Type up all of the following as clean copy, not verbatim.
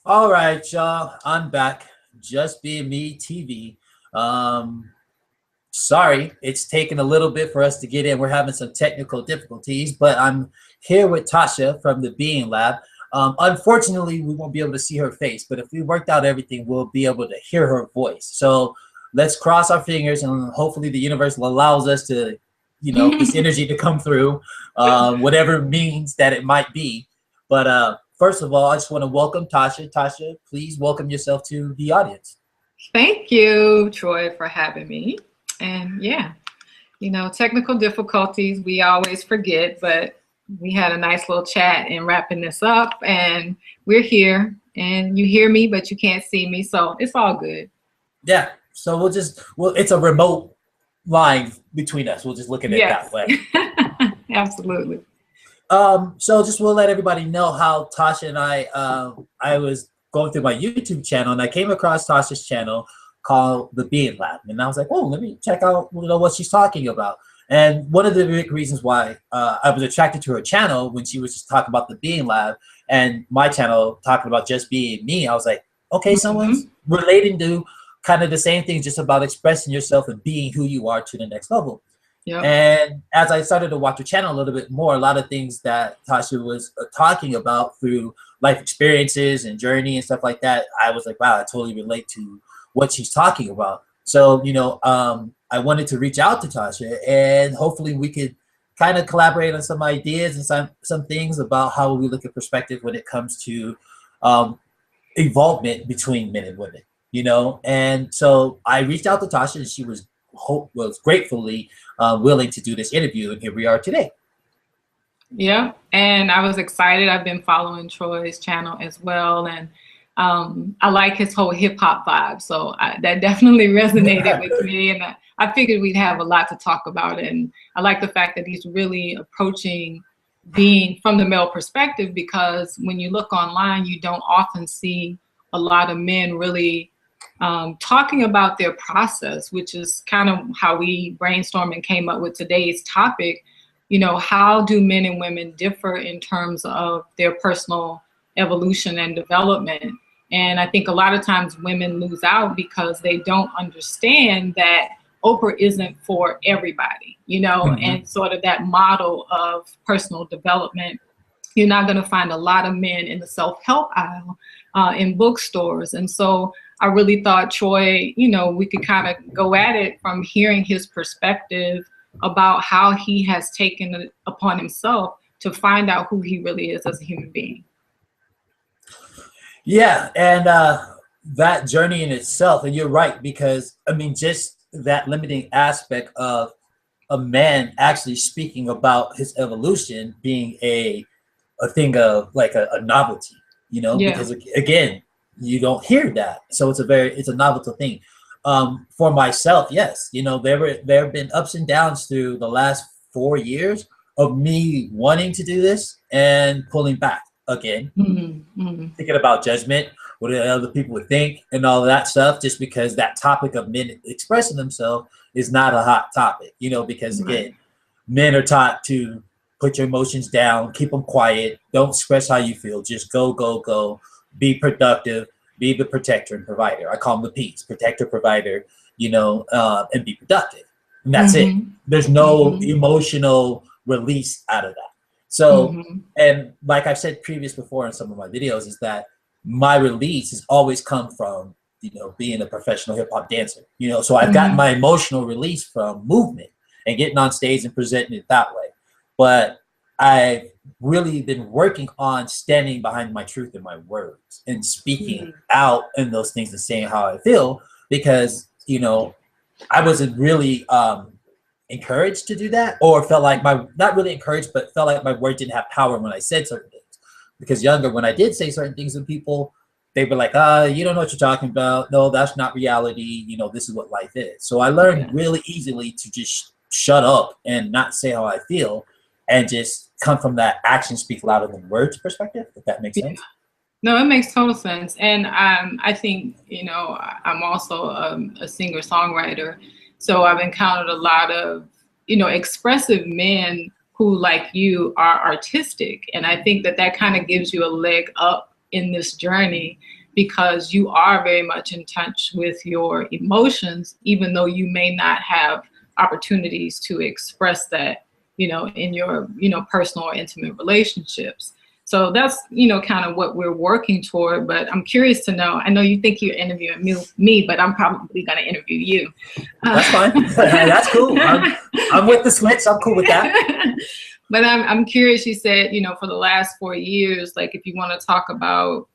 All right, y'all. I'm back. Just being me, TV. Um, Sorry, it's taken a little bit for us to get in. We're having some technical difficulties, but I'm here with Tasha from the Being Lab. Unfortunately, we won't be able to see her face, but if we worked out everything, we'll be able to hear her voice. So let's cross our fingers, and hopefully, the universe allows us to, this energy to come through, whatever means that it might be. But first of all, I just want to welcome Tasha. Tasha, please welcome yourself to the audience. Thank you, Troy, for having me. And yeah, technical difficulties we always forget, but we had a nice little chat in wrapping this up, and we're here. And you hear me, but you can't see me, so it's all good. Yeah. So it's a remote line between us. We'll just look at it that Yes, way. absolutely. So just we'll let everybody know how Tasha and I was going through my YouTube channel, and I came across Tasha's channel called The Being Lab. And I was like, oh, let me check out, what she's talking about. And one of the big reasons why I was attracted to her channel when she was just talking about The Being Lab and my channel talking about just being me, I was like, okay, someone's relating to kind of the same thing, just about expressing yourself and being who you are to the next level. Yep. And as I started to watch her channel a little bit more, a lot of things that Tasha was talking about through life experiences and journey and stuff like that, I was like, wow, I totally relate to what she's talking about. So, I wanted to reach out to Tasha, and hopefully we could kind of collaborate on some ideas and some things about how we look at perspective when it comes to involvement between men and women, And so I reached out to Tasha, and she was gratefully willing to do this interview, and here we are today. Yeah, and I was excited. I've been following Troy's channel as well, and I like his whole hip hop vibe, so that definitely resonated with me, and I figured we'd have a lot to talk about. And I like the fact that he's really approaching being from the male perspective, because when you look online, you don't often see a lot of men really talking about their process, which is kind of how we brainstormed and came up with today's topic. How do men and women differ in terms of their personal evolution and development? And I think a lot of times women lose out because they don't understand that Oprah isn't for everybody, and sort of that model of personal development. You're not going to find a lot of men in the self-help aisle in bookstores. And so I really thought, Troy, we could kind of go at it from hearing his perspective about how he has taken it upon himself to find out who he really is as a human being. Yeah, and that journey in itself, and you're right, because just that limiting aspect of a man actually speaking about his evolution being a thing of like a novelty, because again, you don't hear that, so it's a novelty thing. For myself, yes, there have been ups and downs through the last 4 years of me wanting to do this and pulling back again, thinking about judgment, what other people would think, and all of that stuff, just because that topic of men expressing themselves is not a hot topic, because again, men are taught to put your emotions down, keep them quiet, don't express how you feel, just go, be productive, be the protector and provider. I call them the P's, protector, provider, and be productive. And that's it. There's no emotional release out of that. So, and like I've said before in some of my videos, is that my release has always come from, being a professional hip hop dancer, so I've gotten my emotional release from movement and getting on stage and presenting it that way. But I've really been working on standing behind my truth and my words and speaking out in those things and saying how I feel, because, I wasn't really encouraged to do that, or felt like not really encouraged, but felt like my word didn't have power when I said certain things. Because younger, when I did say certain things to people, they were like, you don't know what you're talking about. No, that's not reality. This is what life is. So I learned really easily to just shut up and not say how I feel, and just come from that action speak louder than words perspective, if that makes sense. No, it makes total sense. And I think, I'm also a singer-songwriter. So I've encountered a lot of, expressive men who, like you, are artistic. And I think that kind of gives you a leg up in this journey, because you are very much in touch with your emotions, even though you may not have opportunities to express that, in your, personal or intimate relationships. So that's, kind of what we're working toward. But I'm curious to know, I know you think you're interviewing me, but I'm probably going to interview you. That's fine. That's cool. I'm with the switch. I'm cool with that. But I'm curious, you said, for the last 4 years, like if you want to talk about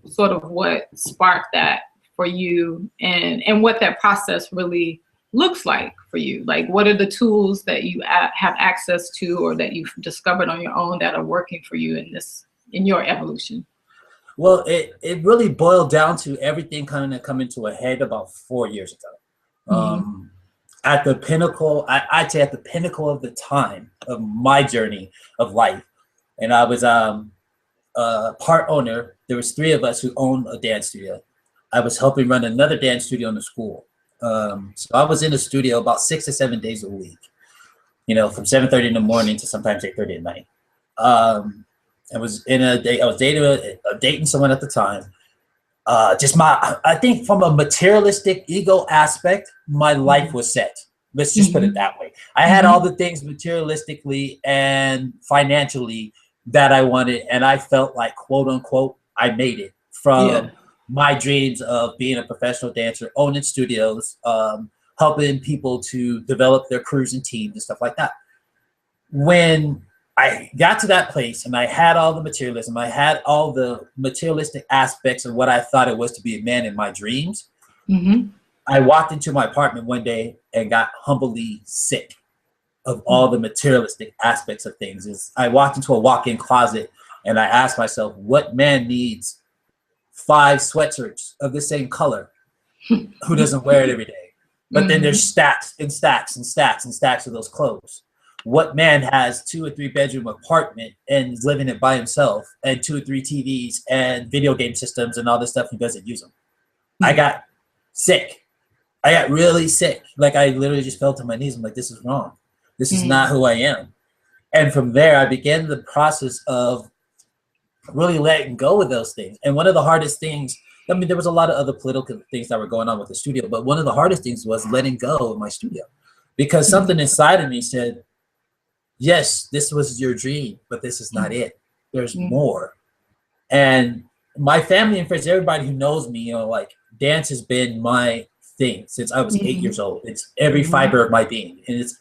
sort of what sparked that for you, and what that process really looks like for you. Like, what are the tools that you have access to, or that you've discovered on your own that are working for you in your evolution? Well, it really boiled down to everything kind of coming to a head about 4 years ago. At the pinnacle, I'd say at the pinnacle of the time of my journey of life. And I was part owner. There was 3 of us who owned a dance studio. I was helping run another dance studio in the school. So I was in the studio about 6 to 7 days a week, from 7:30 in the morning to sometimes 8:30 at night. I was dating someone at the time. I think from a materialistic ego aspect, my life was set. Let's just put it that way. I had all the things materialistically and financially that I wanted, and I felt like, quote unquote, I made it from my dreams of being a professional dancer, owning studios, helping people to develop their crews and teams and stuff like that. When I got to that place and I had all the materialism, I had all the materialistic aspects of what I thought it was to be a man in my dreams. I walked into my apartment one day and got humbly sick of all the materialistic aspects of things. I walked into a walk-in closet and I asked myself, what man needs 5 sweatshirts of the same color who doesn't wear it every day? But then there's stacks and stacks and stacks and stacks of those clothes. What man has 2 or 3 bedroom apartment and is living it by himself, and 2 or 3 TVs and video game systems and all this stuff, and doesn't use them? I got sick. I got really sick. Like, I literally just fell to my knees. I'm like, this is wrong. This is not who I am. And from there, I began the process of really letting go of those things. And one of the hardest things, I mean, there was a lot of other political things that were going on with the studio, but one of the hardest things was letting go of my studio, because something inside of me said, yes, this was your dream, but this is not it. There's more. And my family and friends, everybody who knows me, like, dance has been my thing since I was 8 years old. It's every fiber of my being. And it's,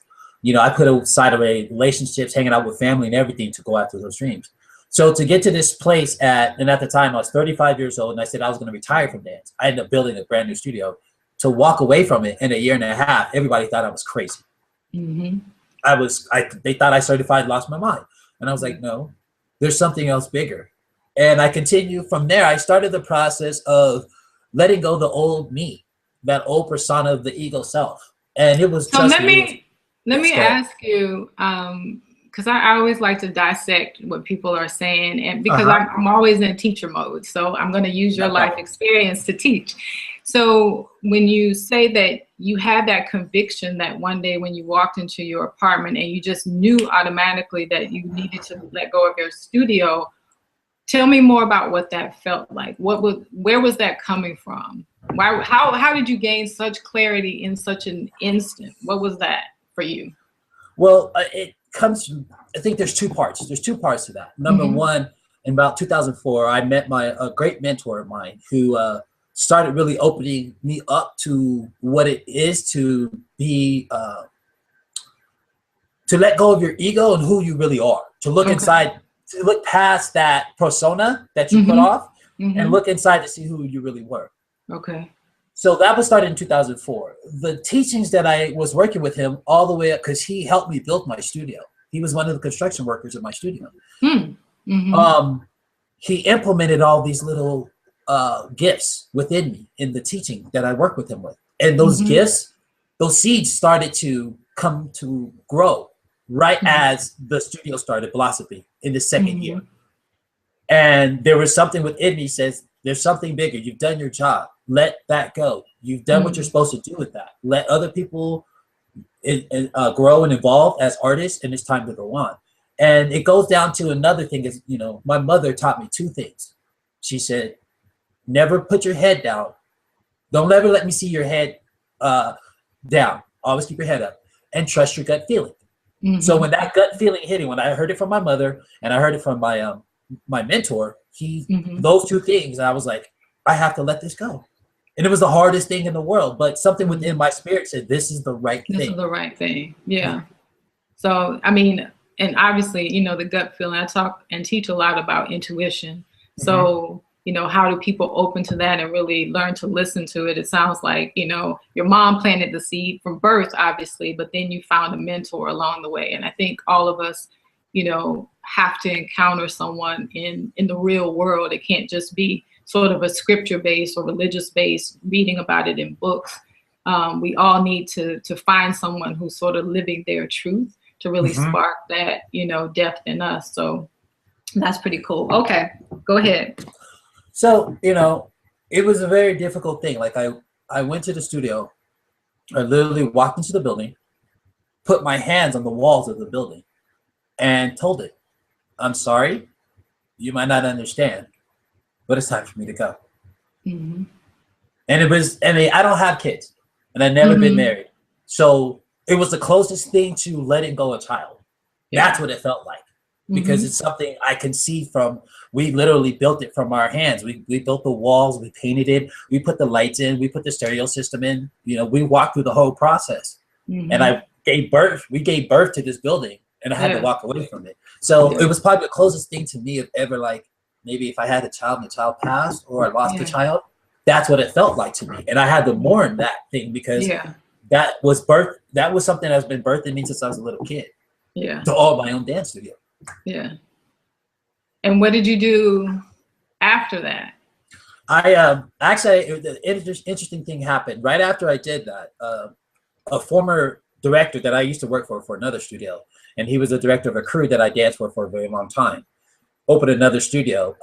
I put aside away relationships, hanging out with family and everything to go after those dreams. So to get to this place and at the time I was 35 years old, and I said I was going to retire from dance. I ended up building a brand new studio. To walk away from it in a year and a half, everybody thought I was crazy. They thought I certified lost my mind. And I was like, no, there's something else bigger. And I continued from there. I started the process of letting go of the old me, that old persona of the ego self. And it was let me ask you, because I always like to dissect what people are saying, and because I'm always in teacher mode. So I'm going to use your life experience to teach. So when you say that you had that conviction that one day when you walked into your apartment and you just knew automatically that you needed to let go of your studio, tell me more about what that felt like. Where was that coming from? How did you gain such clarity in such an instant? What was that for you? Well, it comes from, I think there's 2 parts. There's 2 parts to that. Number one, in about 2004, I met a great mentor of mine who started really opening me up to what it is to be, to let go of your ego and who you really are, to look inside, to look past that persona that you put off and look inside to see who you really were. Okay. So that was started in 2004. The teachings that I was working with him all the way up, because he helped me build my studio. He was one of the construction workers at my studio. He implemented all these little gifts within me in the teaching that I worked with him with. And those gifts, those seeds started to come to grow right as the studio started blossoming in the second year. And there was something within me says, there's something bigger. You've done your job. Let that go. You've done what you're supposed to do with that. Let other people grow and evolve as artists, and it's time to go on. And it goes down to another thing is, my mother taught me 2 things. She said, never put your head down. Don't ever let me see your head down. Always keep your head up and trust your gut feeling. So when that gut feeling hit me, when I heard it from my mother and I heard it from my my mentor, those two things, I was like, I have to let this go. And it was the hardest thing in the world, but something within my spirit said, this is the right thing. This is the right thing. Yeah. So, I mean, and obviously, you know, the gut feeling, I talk and teach a lot about intuition. So, you know, how do people open to that and really learn to listen to it? It sounds like, you know, your mom planted the seed from birth, obviously, but then you found a mentor along the way. And I think all of us, you know, have to encounter someone in the real world. It can't just be sort of a scripture-based or religious-based reading about it in books. We all need to find someone who's sort of living their truth to really spark that, you know, depth in us. So that's pretty cool. Okay, go ahead. So, you know, it was a very difficult thing. Like I went to the studio, I literally walked into the building, put my hands on the walls of the building and told it, I'm sorry, you might not understand, but it's time for me to go. And it was, I mean, I don't have kids and I've never been married. So it was the closest thing to letting go a child. That's what it felt like. Because it's something I can see from, we literally built it from our hands. We built the walls, we painted it, we put the lights in, we put the stereo system in, you know, we walked through the whole process. And we gave birth to this building and I had to walk away from it. So it was probably the closest thing to me of ever, like, maybe if I had a child and the child passed or I lost a child, that's what it felt like to me. And I had to mourn that thing because that was something that's been birthed in me since I was a little kid. To all my own dance studio. And what did you do after that? I actually, the interesting thing happened right after I did that. A former director that I used to work for another studio, and he was the director of a crew that I danced for a very long time, opened another studio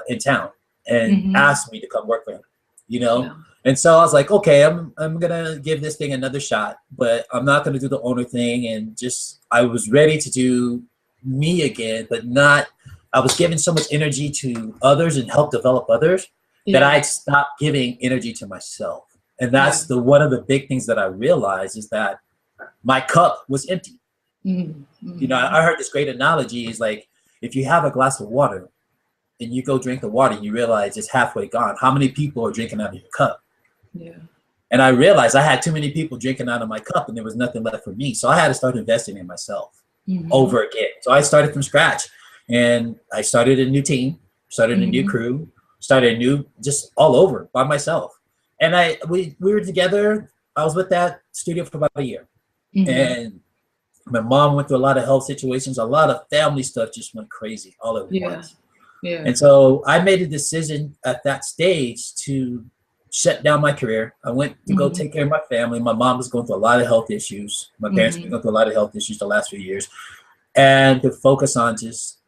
in town and asked me to come work for him, you know? And so I was like, okay, I'm gonna give this thing another shot, but I'm not gonna do the owner thing. And just, I was ready to do me again, but not, I was giving so much energy to others and help develop others that I stopped giving energy to myself. And that's one of the big things that I realized is that my cup was empty. You know, I heard this great analogy is like, if you have a glass of water and you go drink the water, you realize it's halfway gone. How many people are drinking out of your cup? And I realized I had too many people drinking out of my cup and there was nothing left for me. So I had to start investing in myself over again. So I started from scratch and I started a new team, started a new crew, started a new, just all over by myself. And we were together. I was with that studio for about a year. And my mom went through a lot of health situations, a lot of family stuff just went crazy all at once. And so I made a decision at that stage to shut down my career. I went to go take care of my family. My mom was going through a lot of health issues. My parents were going through a lot of health issues the last few years. And to focus on just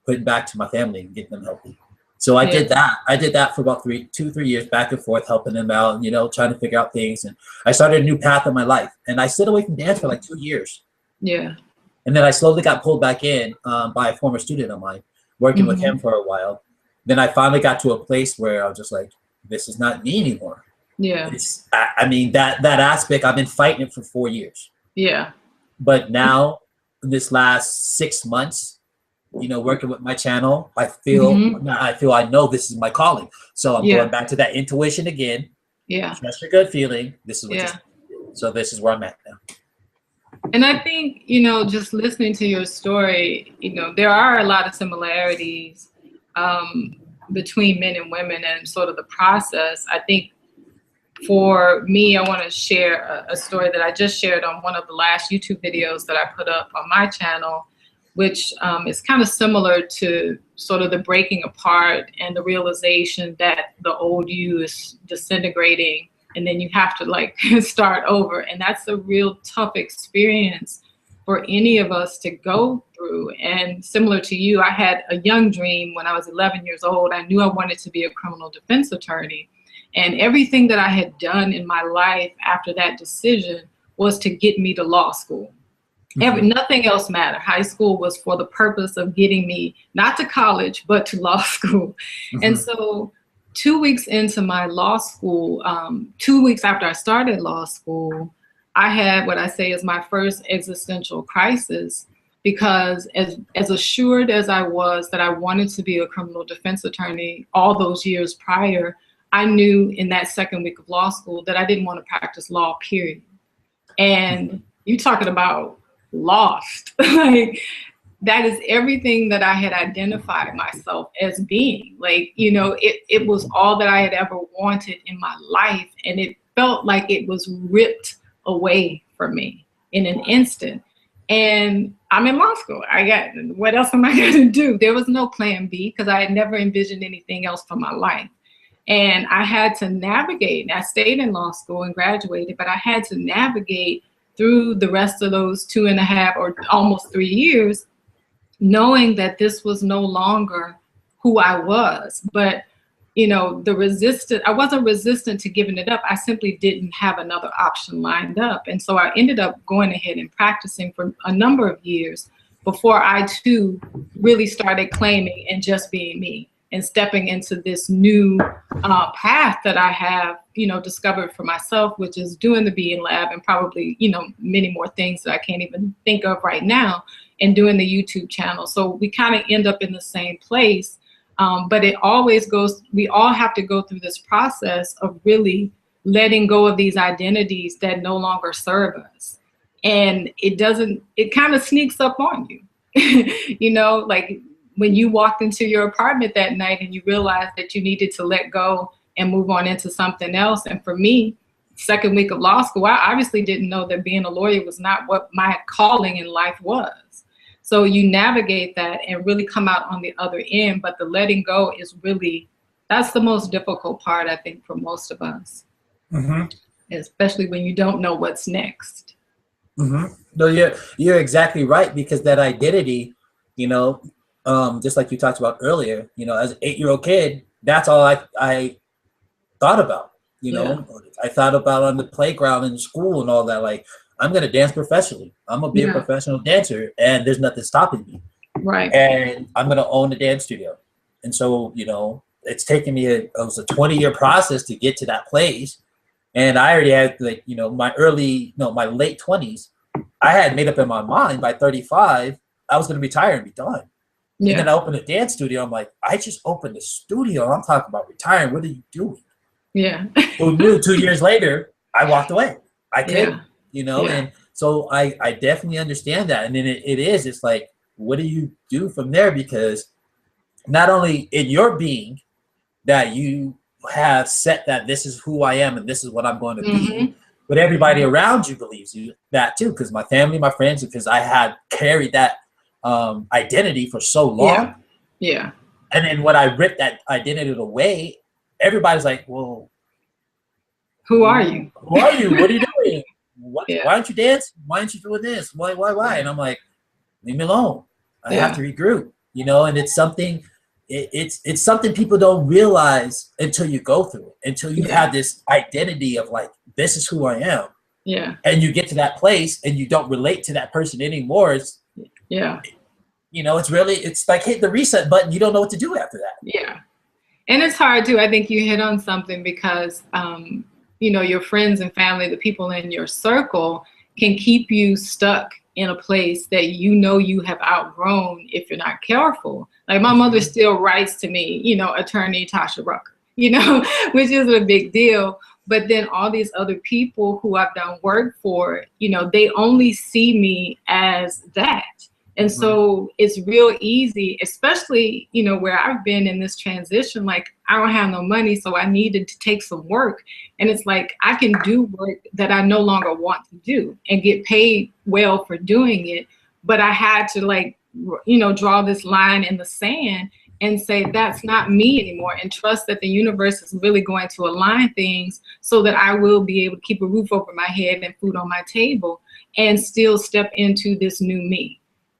putting back to my family and getting them healthy. So I did that. I did that for about 2-3 years, back and forth, helping them out, you know, trying to figure out things. And I started a new path in my life. And I stayed away from dance for like 2 years. And then I slowly got pulled back in by a former student of mine, working with him for a while. Then I finally got to a place where I was just like, this is not me anymore. I mean, that aspect, I've been fighting it for 4 years. But now, in this last 6 months, you know, working with my channel, I feel I know this is my calling. So I'm going back to that intuition again. Trust your gut feeling. This is what you so this is where I'm at now. And I think, you know, just listening to your story, you know, there are a lot of similarities between men and women and sort of the process. I think for me, I want to share a story that I just shared on one of the last YouTube videos that I put up on my channel, which is kind of similar to sort of the breaking apart and the realization that the old you is disintegrating and then you have to like start over. And that's a real tough experience for any of us to go through. And similar to you, I had a young dream when I was 11 years old. I knew I wanted to be a criminal defense attorney. And everything that I had done in my life after that decision was to get me to law school. Nothing else mattered. High school was for the purpose of getting me not to college, but to law school. And so 2 weeks into my law school, 2 weeks after I started law school, I had what I say is my first existential crisis, because as assured as I was that I wanted to be a criminal defense attorney all those years prior, I knew in that second week of law school that I didn't want to practice law, period. And you talking about lost, like that is everything that I had identified myself as being. Like, you know, it was all that I had ever wanted in my life. And it felt like it was ripped away from me in an instant. And I'm in law school. What else am I going to do? There was no plan B, because I had never envisioned anything else for my life. And I had to navigate. I stayed in law school and graduated, but I had to navigate through the rest of those 2.5 or almost 3 years, knowing that this was no longer who I was. But, you know, I wasn't resistant to giving it up. I simply didn't have another option lined up. And so I ended up going ahead and practicing for a number of years before I too really started claiming and just being me and stepping into this new path that I have, you know, discovered for myself, which is doing the Being Lab and probably, you know, many more things that I can't even think of right now, and doing the YouTube channel. So we kind of end up in the same place. But it always goes, we all have to go through this process of really letting go of these identities that no longer serve us. And it kind of sneaks up on you, you know, like when you walked into your apartment that night and you realized that you needed to let go and move on into something else. And for me, second week of law school, I obviously didn't know that being a lawyer was not what my calling in life was. So you navigate that and really come out on the other end. But the letting go is really, that's the most difficult part, I think, for most of us, especially when you don't know what's next. No, you're exactly right, because that identity, you know, just like you talked about earlier, you know, as an 8-year-old kid, that's all I thought about, you know. I thought about on the playground in school and all that, like, I'm going to dance professionally. I'm going to be a professional dancer, and there's nothing stopping me. Right. And I'm going to own a dance studio. And so, you know, it's taken me, it was a 20-year process to get to that place. And I already had, like, you know, my late 20s, I had made up in my mind by 35, I was going to retire and be done. Yeah. And then I opened a dance studio. I'm like, I just opened a studio. I'm talking about retiring. What are you doing? Yeah. Who knew 2 years later, I walked away. I couldn't, you know? Yeah. And so I definitely understand that. And then it's like, what do you do from there? Because not only in your being that you have set that this is who I am and this is what I'm going to be, but everybody around you believes that too. Because my family, my friends, because I had carried that identity for so long. Yeah. And then when I ripped that identity away, everybody's like, well, who are you? Who are you? What are you doing? Why aren't you dancing? Why aren't you doing this? Why? And I'm like, leave me alone. I have to regroup, you know. And it's something, it's something people don't realize until you go through it, until you have this identity of like, this is who I am. Yeah. And you get to that place and you don't relate to that person anymore. It's, you know, it's like hit the reset button. You don't know what to do after that. Yeah. And it's hard too. I think you hit on something because, you know, your friends and family, the people in your circle can keep you stuck in a place that you know you have outgrown if you're not careful. Like my mother still writes to me, you know, attorney Tasha Rucker, you know, which is a big deal. But then all these other people who I've done work for, you know, they only see me as that. And so it's real easy, especially, you know, where I've been in this transition, like I don't have no money, so I needed to take some work. And it's like, I can do work that I no longer want to do and get paid well for doing it. But I had to, like, you know, draw this line in the sand and say, that's not me anymore, and trust that the universe is really going to align things so that I will be able to keep a roof over my head and food on my table and still step into this new me.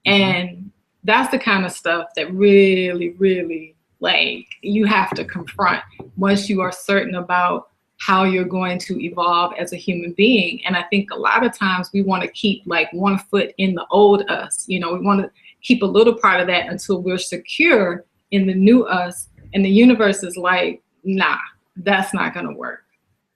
And that's the kind of stuff that really, really, like, you have to confront once you are certain about how you're going to evolve as a human being. And I think a lot of times we want to keep like one foot in the old us. You know, we want to keep a little part of that until we're secure in the new us. And the universe is like, nah, that's not going to work.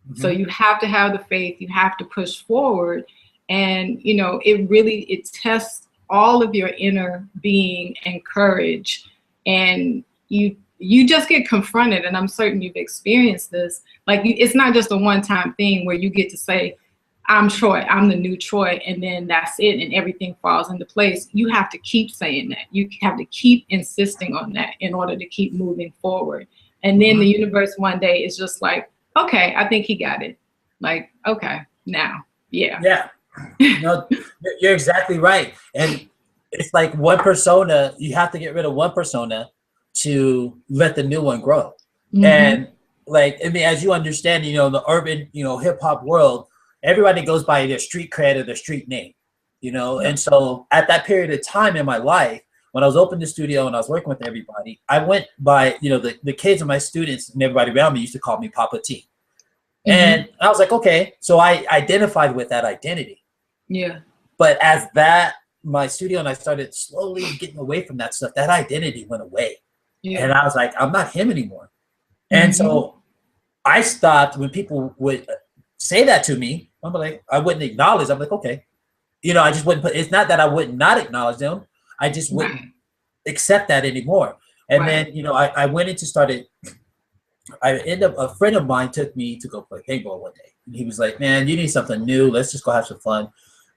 Mm-hmm. So you have to have the faith, you have to push forward. And, you know, it tests all of your inner being and courage. And you just get confronted, and I'm certain you've experienced this. Like, it's not just a one-time thing where you get to say, I'm Troy, I'm the new Troy, and then that's it, and everything falls into place. You have to keep saying that. You have to keep insisting on that in order to keep moving forward. And then the universe one day is just like, okay, I think he got it. Like, okay, now, yeah. Yeah, no, you're exactly right. And it's like one persona, you have to get rid of one persona to let the new one grow. Mm-hmm. And like, I mean, as you understand, you know, the urban, you know, hip hop world, everybody goes by their street cred or their street name, you know? Yeah. And so at that period of time in my life, when I was opening the studio and I was working with everybody, I went by, you know, the kids and my students and everybody around me used to call me Papa T. Mm-hmm. And I was like, okay. So I identified with that identity. Yeah. But as my studio and I started slowly getting away from that stuff, that identity went away. Yeah. And I was like, I'm not him anymore. And so I stopped when people would say that to me. I'm like, I wouldn't acknowledge. I'm like, okay. You know, I just wouldn't it's not that I would not acknowledge them. I just wouldn't accept that anymore. And then, you know, I went into a friend of mine took me to go play paintball one day. And he was like, man, you need something new. Let's just go have some fun.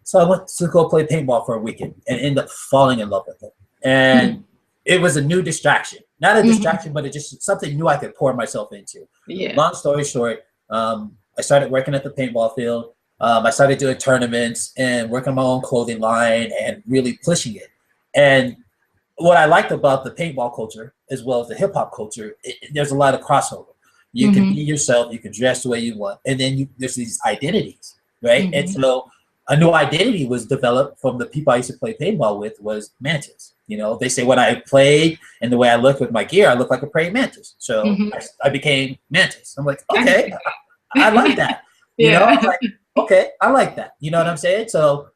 So I went to go play paintball for a weekend and ended up falling in love with it. And it was a new distraction. Not a distraction, but it just something new I could pour myself into. Yeah. Long story short, I started working at the paintball field. I started doing tournaments and working on my own clothing line and really pushing it. And what I liked about the paintball culture, as well as the hip hop culture, there's a lot of crossover. You can be yourself, you can dress the way you want, and then there's these identities, right? And so a new identity was developed from the people I used to play paintball with was mantis. You know, they say when I played and the way I looked with my gear, I looked like a praying mantis. So I became mantis. I'm like, okay, I like that. You know, I'm like, okay, I like that. You know what I'm saying? So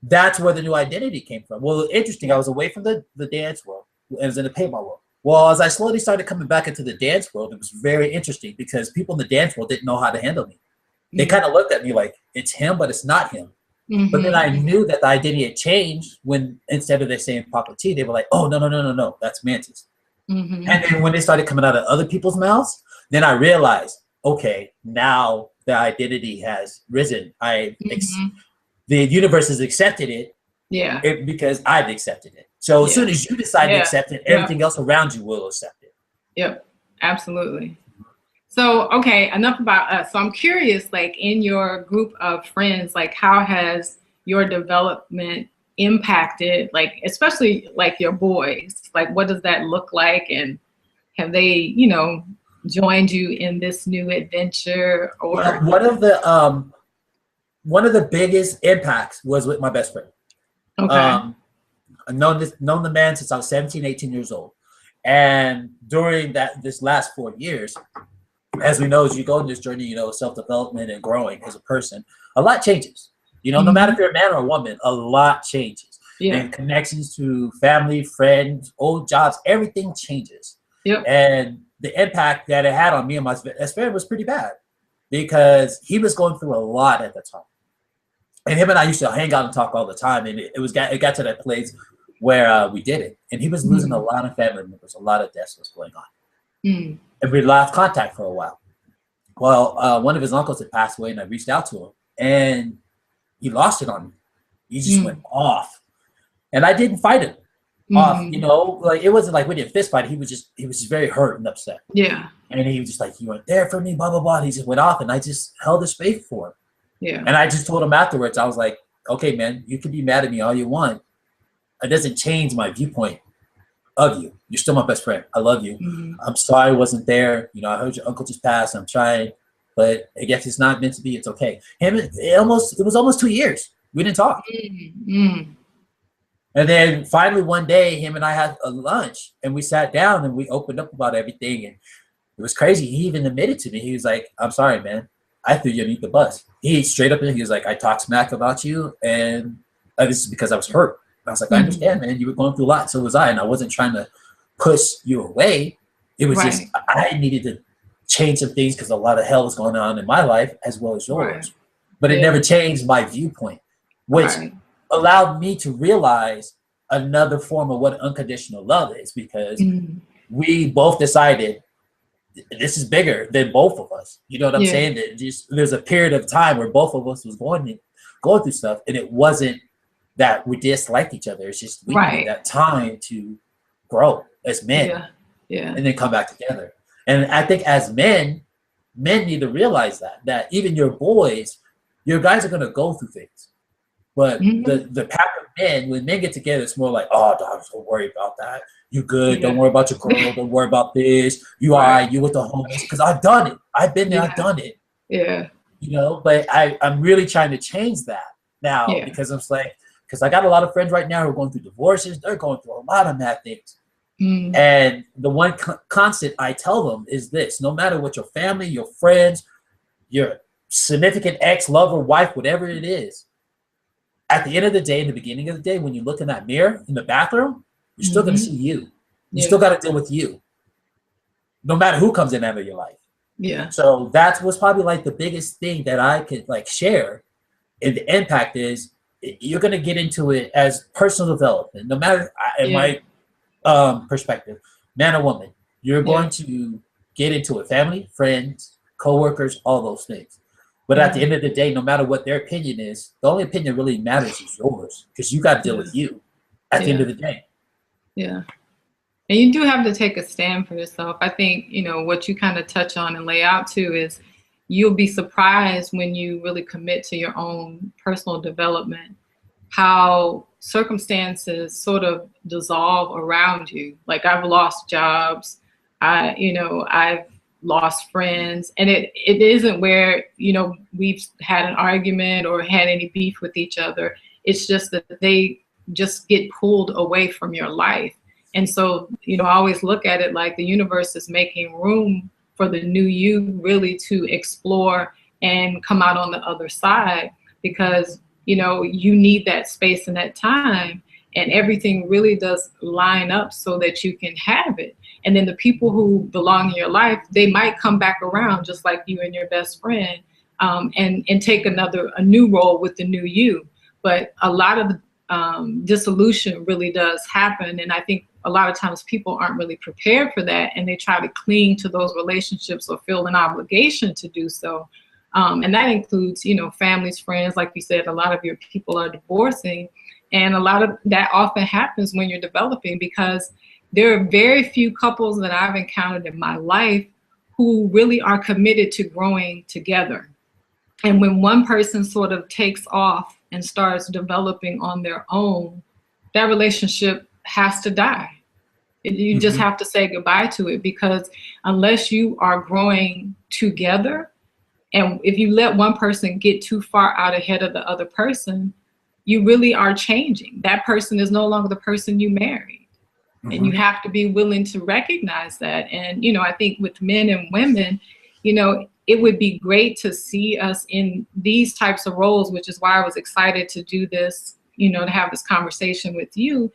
that's where the new identity came from. Well, interesting. I was away from the dance world. I was in the paintball world. Well, as I slowly started coming back into the dance world, it was very interesting because people in the dance world didn't know how to handle me. They kind of looked at me like, it's him, but it's not him. But then I knew that the identity had changed when instead of they saying Papa T, they were like, oh, no, that's Mantis. And then when they started coming out of other people's mouths, then I realized, okay, now the identity has risen. The universe has accepted it, because I've accepted it. So as soon as you decide to accept it, everything else around you will accept it. Yep, absolutely. So, okay, enough about us. So I'm curious, like in your group of friends, like how has your development impacted, like especially like your boys? Like what does that look like? And have they, you know, joined you in this new adventure? Or one of the biggest impacts was with my best friend. Okay. I've known the man since I was 17, 18 years old. And during this last 4 years, as we know, as you go in this journey, you know, self-development and growing as a person, a lot changes. You know, no matter if you're a man or a woman, a lot changes. And connections to family, friends, old jobs, everything changes. And the impact that it had on me and my best friend was pretty bad because he was going through a lot at the time. And him and I used to hang out and talk all the time. And it got to that place where we did it. And he was losing a lot of family members, a lot of deaths was going on. And we lost contact for a while. Well, one of his uncles had passed away and I reached out to him and he lost it on me. He just went off. And I didn't fight him off, you know, like it wasn't like we didn't fist fight. He was just very hurt and upset. And he was just like, you weren't there for me, blah, blah, blah. And he just went off and I just held the space for him. And I just told him afterwards, I was like, okay, man, you can be mad at me all you want. It doesn't change my viewpoint of you. You're still my best friend. I love you. I'm sorry I wasn't there. You know, I heard your uncle just passed. I'm trying, but I guess it's not meant to be. It's okay. It was almost 2 years. We didn't talk. And then finally one day, him and I had a lunch and we sat down and we opened up about everything. And it was crazy. He even admitted to me. He was like, I'm sorry, man. I threw you underneath the bus. He straight up, he was like, I talked smack about you, and this is because I was hurt. And I was like, I understand, man. You were going through a lot, so was I, and I wasn't trying to push you away. It was just I needed to change some things because a lot of hell was going on in my life as well as yours. But it never changed my viewpoint, which allowed me to realize another form of what unconditional love is, because we both decided this is bigger than both of us. You know what I'm saying? That just there's a period of time where both of us was going through stuff, and it wasn't that we disliked each other. It's just we needed that time to grow as men, and then come back together. And I think as men need to realize that even your boys, your guys are gonna go through things, but the pattern of men, when men get together, it's more like, oh, dog, don't worry about that. You good? Don't worry about your girl. Don't worry about this. You all right? You with the homies? Because I've done it. I've been there. I've done it. Yeah. You know, but I'm really trying to change that now, because I'm like, because I got a lot of friends right now who are going through divorces. They're going through a lot of mad things. And the one constant I tell them is this: no matter what your family, your friends, your significant ex, lover, wife, whatever it is, at the end of the day, in the beginning of the day, when you look in that mirror in the bathroom, you're still going to see you. You still got to deal with you, no matter who comes in out of your life. Yeah. So that's what's probably like the biggest thing that I could like share. And the impact is you're going to get into it as personal development, no matter in my perspective, man or woman, you're going to get into it. Family, friends, coworkers, all those things. But at the end of the day, no matter what their opinion is, the only opinion really matters is yours, because you got to deal with you at the end of the day. Yeah. And you do have to take a stand for yourself. I think, you know, what you kind of touch on and lay out too is you'll be surprised when you really commit to your own personal development, how circumstances sort of dissolve around you. Like I've lost jobs, I've lost friends, and it isn't where, you know, we've had an argument or had any beef with each other. It's just that they just get pulled away from your life. And so, you know, I always look at it like the universe is making room for the new you really to explore and come out on the other side, because, you know, you need that space and that time, and everything really does line up so that you can have it. And then the people who belong in your life, they might come back around just like you and your best friend, and take a new role with the new you. But a lot of dissolution really does happen. And I think a lot of times people aren't really prepared for that, and they try to cling to those relationships or feel an obligation to do so. And that includes, you know, families, friends. Like you said, a lot of your people are divorcing, and a lot of that often happens when you're developing, because there are very few couples that I've encountered in my life who really are committed to growing together. And when one person sort of takes off and starts developing on their own, that relationship has to die. You just have to say goodbye to it, because unless you are growing together, and if you let one person get too far out ahead of the other person, you really are changing. That person is no longer the person you married. And you have to be willing to recognize that. And, you know, I think with men and women, you know, it would be great to see us in these types of roles, which is why I was excited to do this, you know, to have this conversation with you.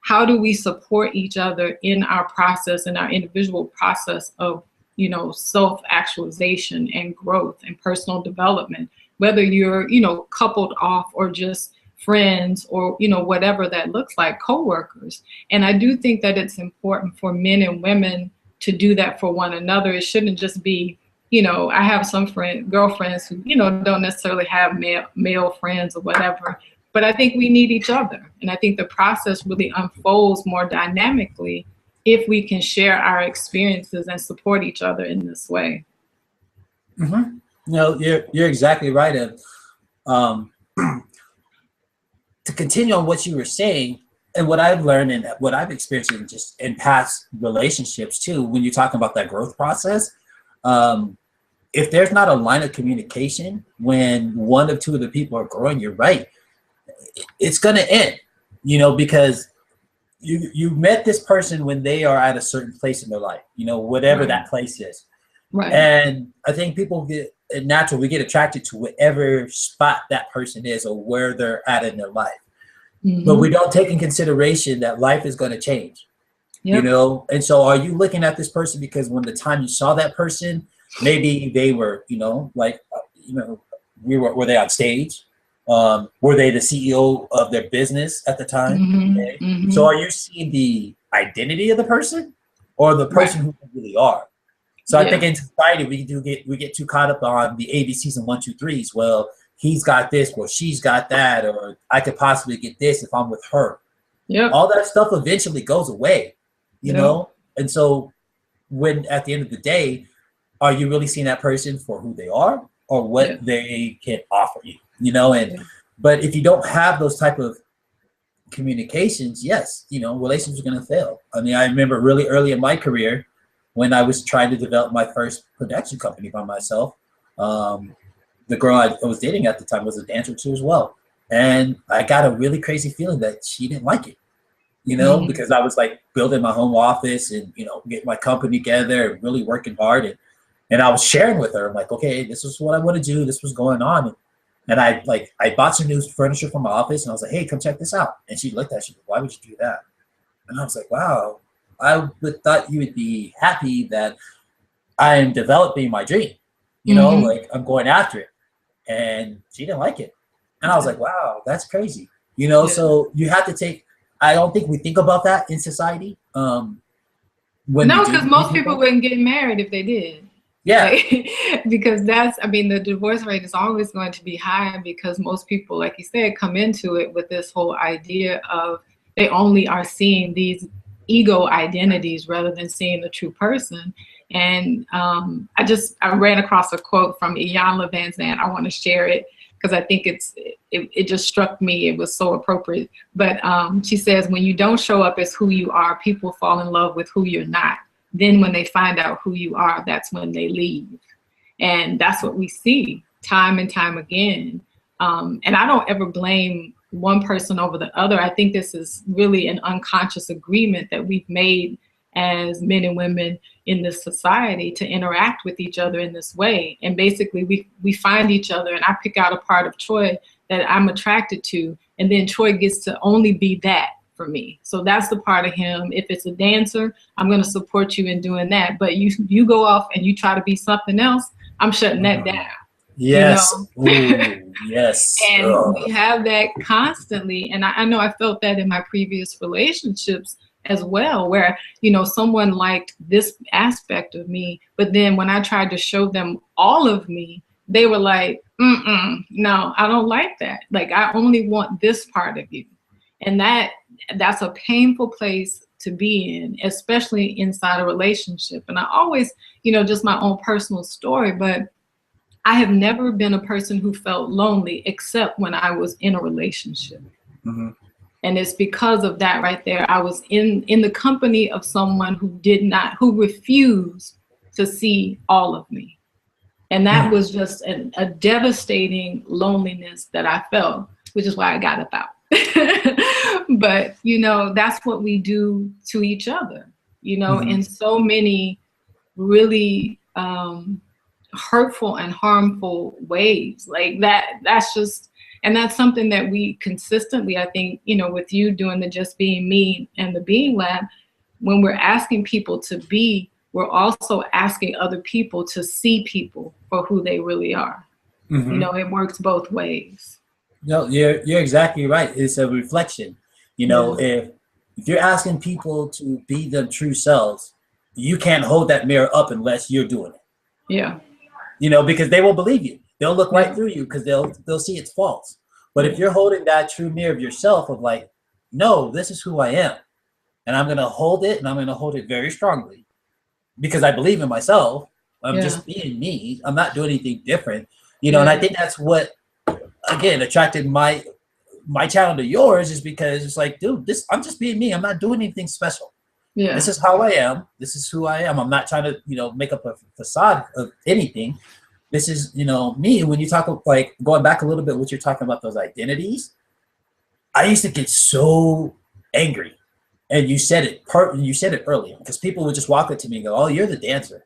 How do we support each other in our process, in our individual process of, you know, self-actualization and growth and personal development, whether you're, you know, coupled off or just friends or, you know, whatever that looks like, coworkers. And I do think that it's important for men and women to do that for one another. It shouldn't just be, you know, I have some girlfriends who, you know, don't necessarily have male friends or whatever, but I think we need each other. And I think the process really unfolds more dynamically if we can share our experiences and support each other in this way. No, you're exactly right. And to continue on what you were saying, and what I've learned and what I've experienced in past relationships too, when you're talking about that growth process, if there's not a line of communication when one or two of the people are growing, you're right, it's going to end, you know, because you met this person when they are at a certain place in their life, you know, whatever that place is. And I think people natural. We get attracted to whatever spot that person is or where they're at in their life. But we don't take in consideration that life is going to change, you know? And so are you looking at this person because when the time you saw that person, maybe they were, you know, like, you know, were they on stage? Were they the CEO of their business at the time? Okay. So are you seeing the identity of the person or the person who they really are? So I think in society we get too caught up on the ABCs and 1, 2, 3s. Well, he's got this, well, she's got that, or I could possibly get this if I'm with her. All that stuff eventually goes away, you know? And so when at the end of the day, are you really seeing that person for who they are or what they can offer you, you know? And but if you don't have those type of communications, yes, you know, relationships are going to fail. I mean, I remember really early in my career when I was trying to develop my first production company by myself, the girl I was dating at the time was a dancer too as well. And I got a really crazy feeling that she didn't like it, you know, because I was like building my home office and, you know, getting my company together and really working hard. And I was sharing with her, I'm like, okay, this is what I want to do. This was going on. And I bought some new furniture for my office and I was like, hey, come check this out. And she looked at it, she was like, why would you do that? And I was like, wow, I would thought you would be happy that I am developing my dream, you know, like I'm going after it. And she didn't like it. And I was like, wow, that's crazy. You know, so you have to take, I don't think we think about that in society. No, because most people wouldn't get married if they did. Like, because that's, I mean, the divorce rate is always going to be high because most people, like you said, come into it with this whole idea of they only are seeing these ego identities rather than seeing the true person. And I ran across a quote from Iyanla Vanzant. I want to share it because I think it just struck me. It was so appropriate. But she says, when you don't show up as who you are, people fall in love with who you're not. Then when they find out who you are, that's when they leave. And that's what we see time and time again. And I don't ever blame one person over the other. I think this is really an unconscious agreement that we've made as men and women in this society to interact with each other in this way. And basically we find each other and I pick out a part of Troy that I'm attracted to. And then Troy gets to only be that for me. So that's the part of him. If it's a dancer, I'm going to support you in doing that. But you go off and you try to be something else, I'm shutting that down. Yes. You know? Ooh, yes. And we have that constantly. And I know I felt that in my previous relationships as well, where, you know, someone liked this aspect of me, but then when I tried to show them all of me, they were like, no, I don't like that. Like, I only want this part of you. And that's a painful place to be in, especially inside a relationship. And I always, you know, just my own personal story, but I have never been a person who felt lonely except when I was in a relationship. And it's because of that right there. I was in the company of someone who refused to see all of me. And that was just a devastating loneliness that I felt, which is why I got up out. But, you know, that's what we do to each other, you know, in so many really hurtful and harmful ways. Like that's just, and that's something that we consistently, I think, you know, with you doing the Just Being Me and the Being Lab, when we're asking people to be, we're also asking other people to see people for who they really are. You know, it works both ways. No, you're exactly right. It's a reflection. You know, if you're asking people to be their true selves, you can't hold that mirror up unless you're doing it. Yeah. You know, because they won't believe you. They'll look right through you because they'll see it's false. But if you're holding that true mirror of yourself of like, no, this is who I am, and I'm gonna hold it, and I'm gonna hold it very strongly because I believe in myself. I'm just being me. I'm not doing anything different. You know, and I think that's what, again, attracted my channel to yours, is because it's like, dude, I'm just being me. I'm not doing anything special. This is how I am. This is who I am. I'm not trying to, you know, make up a facade of anything. This is, you know, me. When you talk, like, going back a little bit, what you're talking about, those identities, I used to get so angry. And you said it earlier, because people would just walk up to me and go, oh, you're the dancer.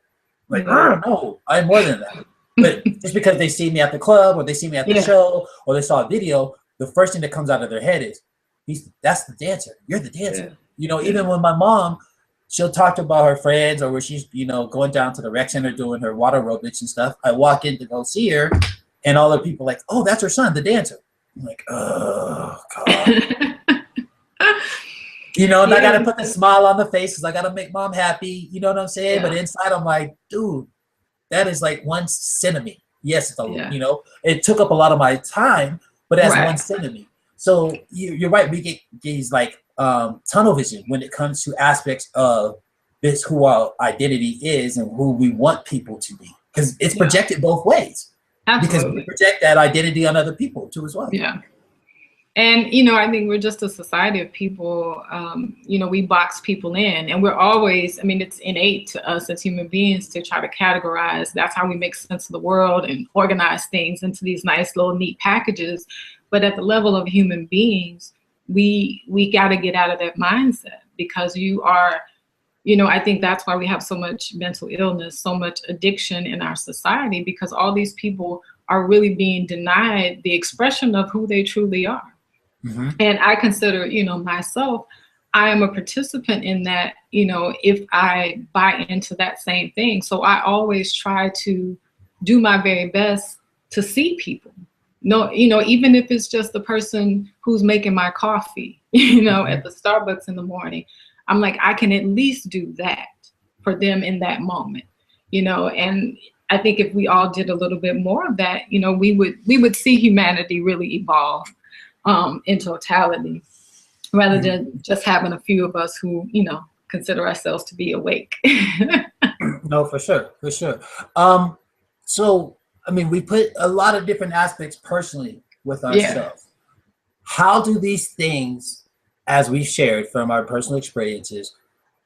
I'm like, oh, no, I'm more than that. But just because they see me at the club or they see me at the Yeah. show or they saw a video, the first thing that comes out of their head is, that's the dancer. You're the dancer. Yeah. You know, Yeah. even when my mom, she'll talk about her friends or where she's, you know, going down to the rec center doing her water aerobics and stuff. I walk in to go see her and all the people like, oh, that's her son, the dancer. I'm like, oh, God. You know, and I got to put the smile on the face because I got to make mom happy. You know what I'm saying? Yeah. But inside, I'm like, dude, that is like 1 centimeter. Yes, you know, it took up a lot of my time, but that's 1 centimeter. So you're right. We get these like tunnel vision when it comes to aspects of this, who our identity is and who we want people to be, because it's projected both ways. Absolutely. Because we project that identity on other people too as well. Yeah. And, you know, I think we're just a society of people, you know, we box people in, and we're always, I mean, it's innate to us as human beings to try to categorize. That's how we make sense of the world and organize things into these nice little neat packages. But at the level of human beings, we got to get out of that mindset, because you are, you know, I think that's why we have so much mental illness, so much addiction in our society, because all these people are really being denied the expression of who they truly are. Mm-hmm. And I consider, you know, myself, I am a participant in that, you know, if I buy into that same thing. So I always try to do my very best to see people. No, you know, even if it's just the person who's making my coffee, you know, at the Starbucks in the morning, I'm like, I can at least do that for them in that moment, you know. And I think if we all did a little bit more of that, you know, we would see humanity really evolve in totality, rather than just having a few of us who, you know, consider ourselves to be awake. No, for sure, for sure. So, I mean, we put a lot of different aspects personally with ourselves. How do these things, as we shared from our personal experiences,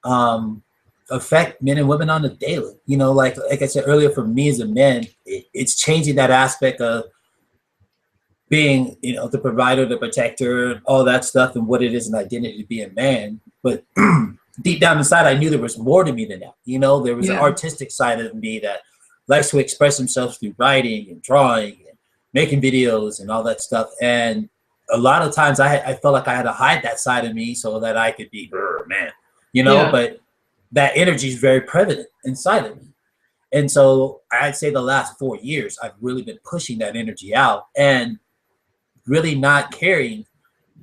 affect men and women on the daily? You know, like I said earlier, for me as a man, it's changing that aspect of being, you know, the provider, the protector, all that stuff, and what it is an identity to be a man. But deep down inside, I knew there was more to me than that. You know, there was an artistic side of me that likes to express himself through writing and drawing and making videos and all that stuff. And a lot of times I felt like I had to hide that side of me so that I could be man, you know, but that energy is very prevalent inside of me. And so I'd say the last 4 years, I've really been pushing that energy out and really not caring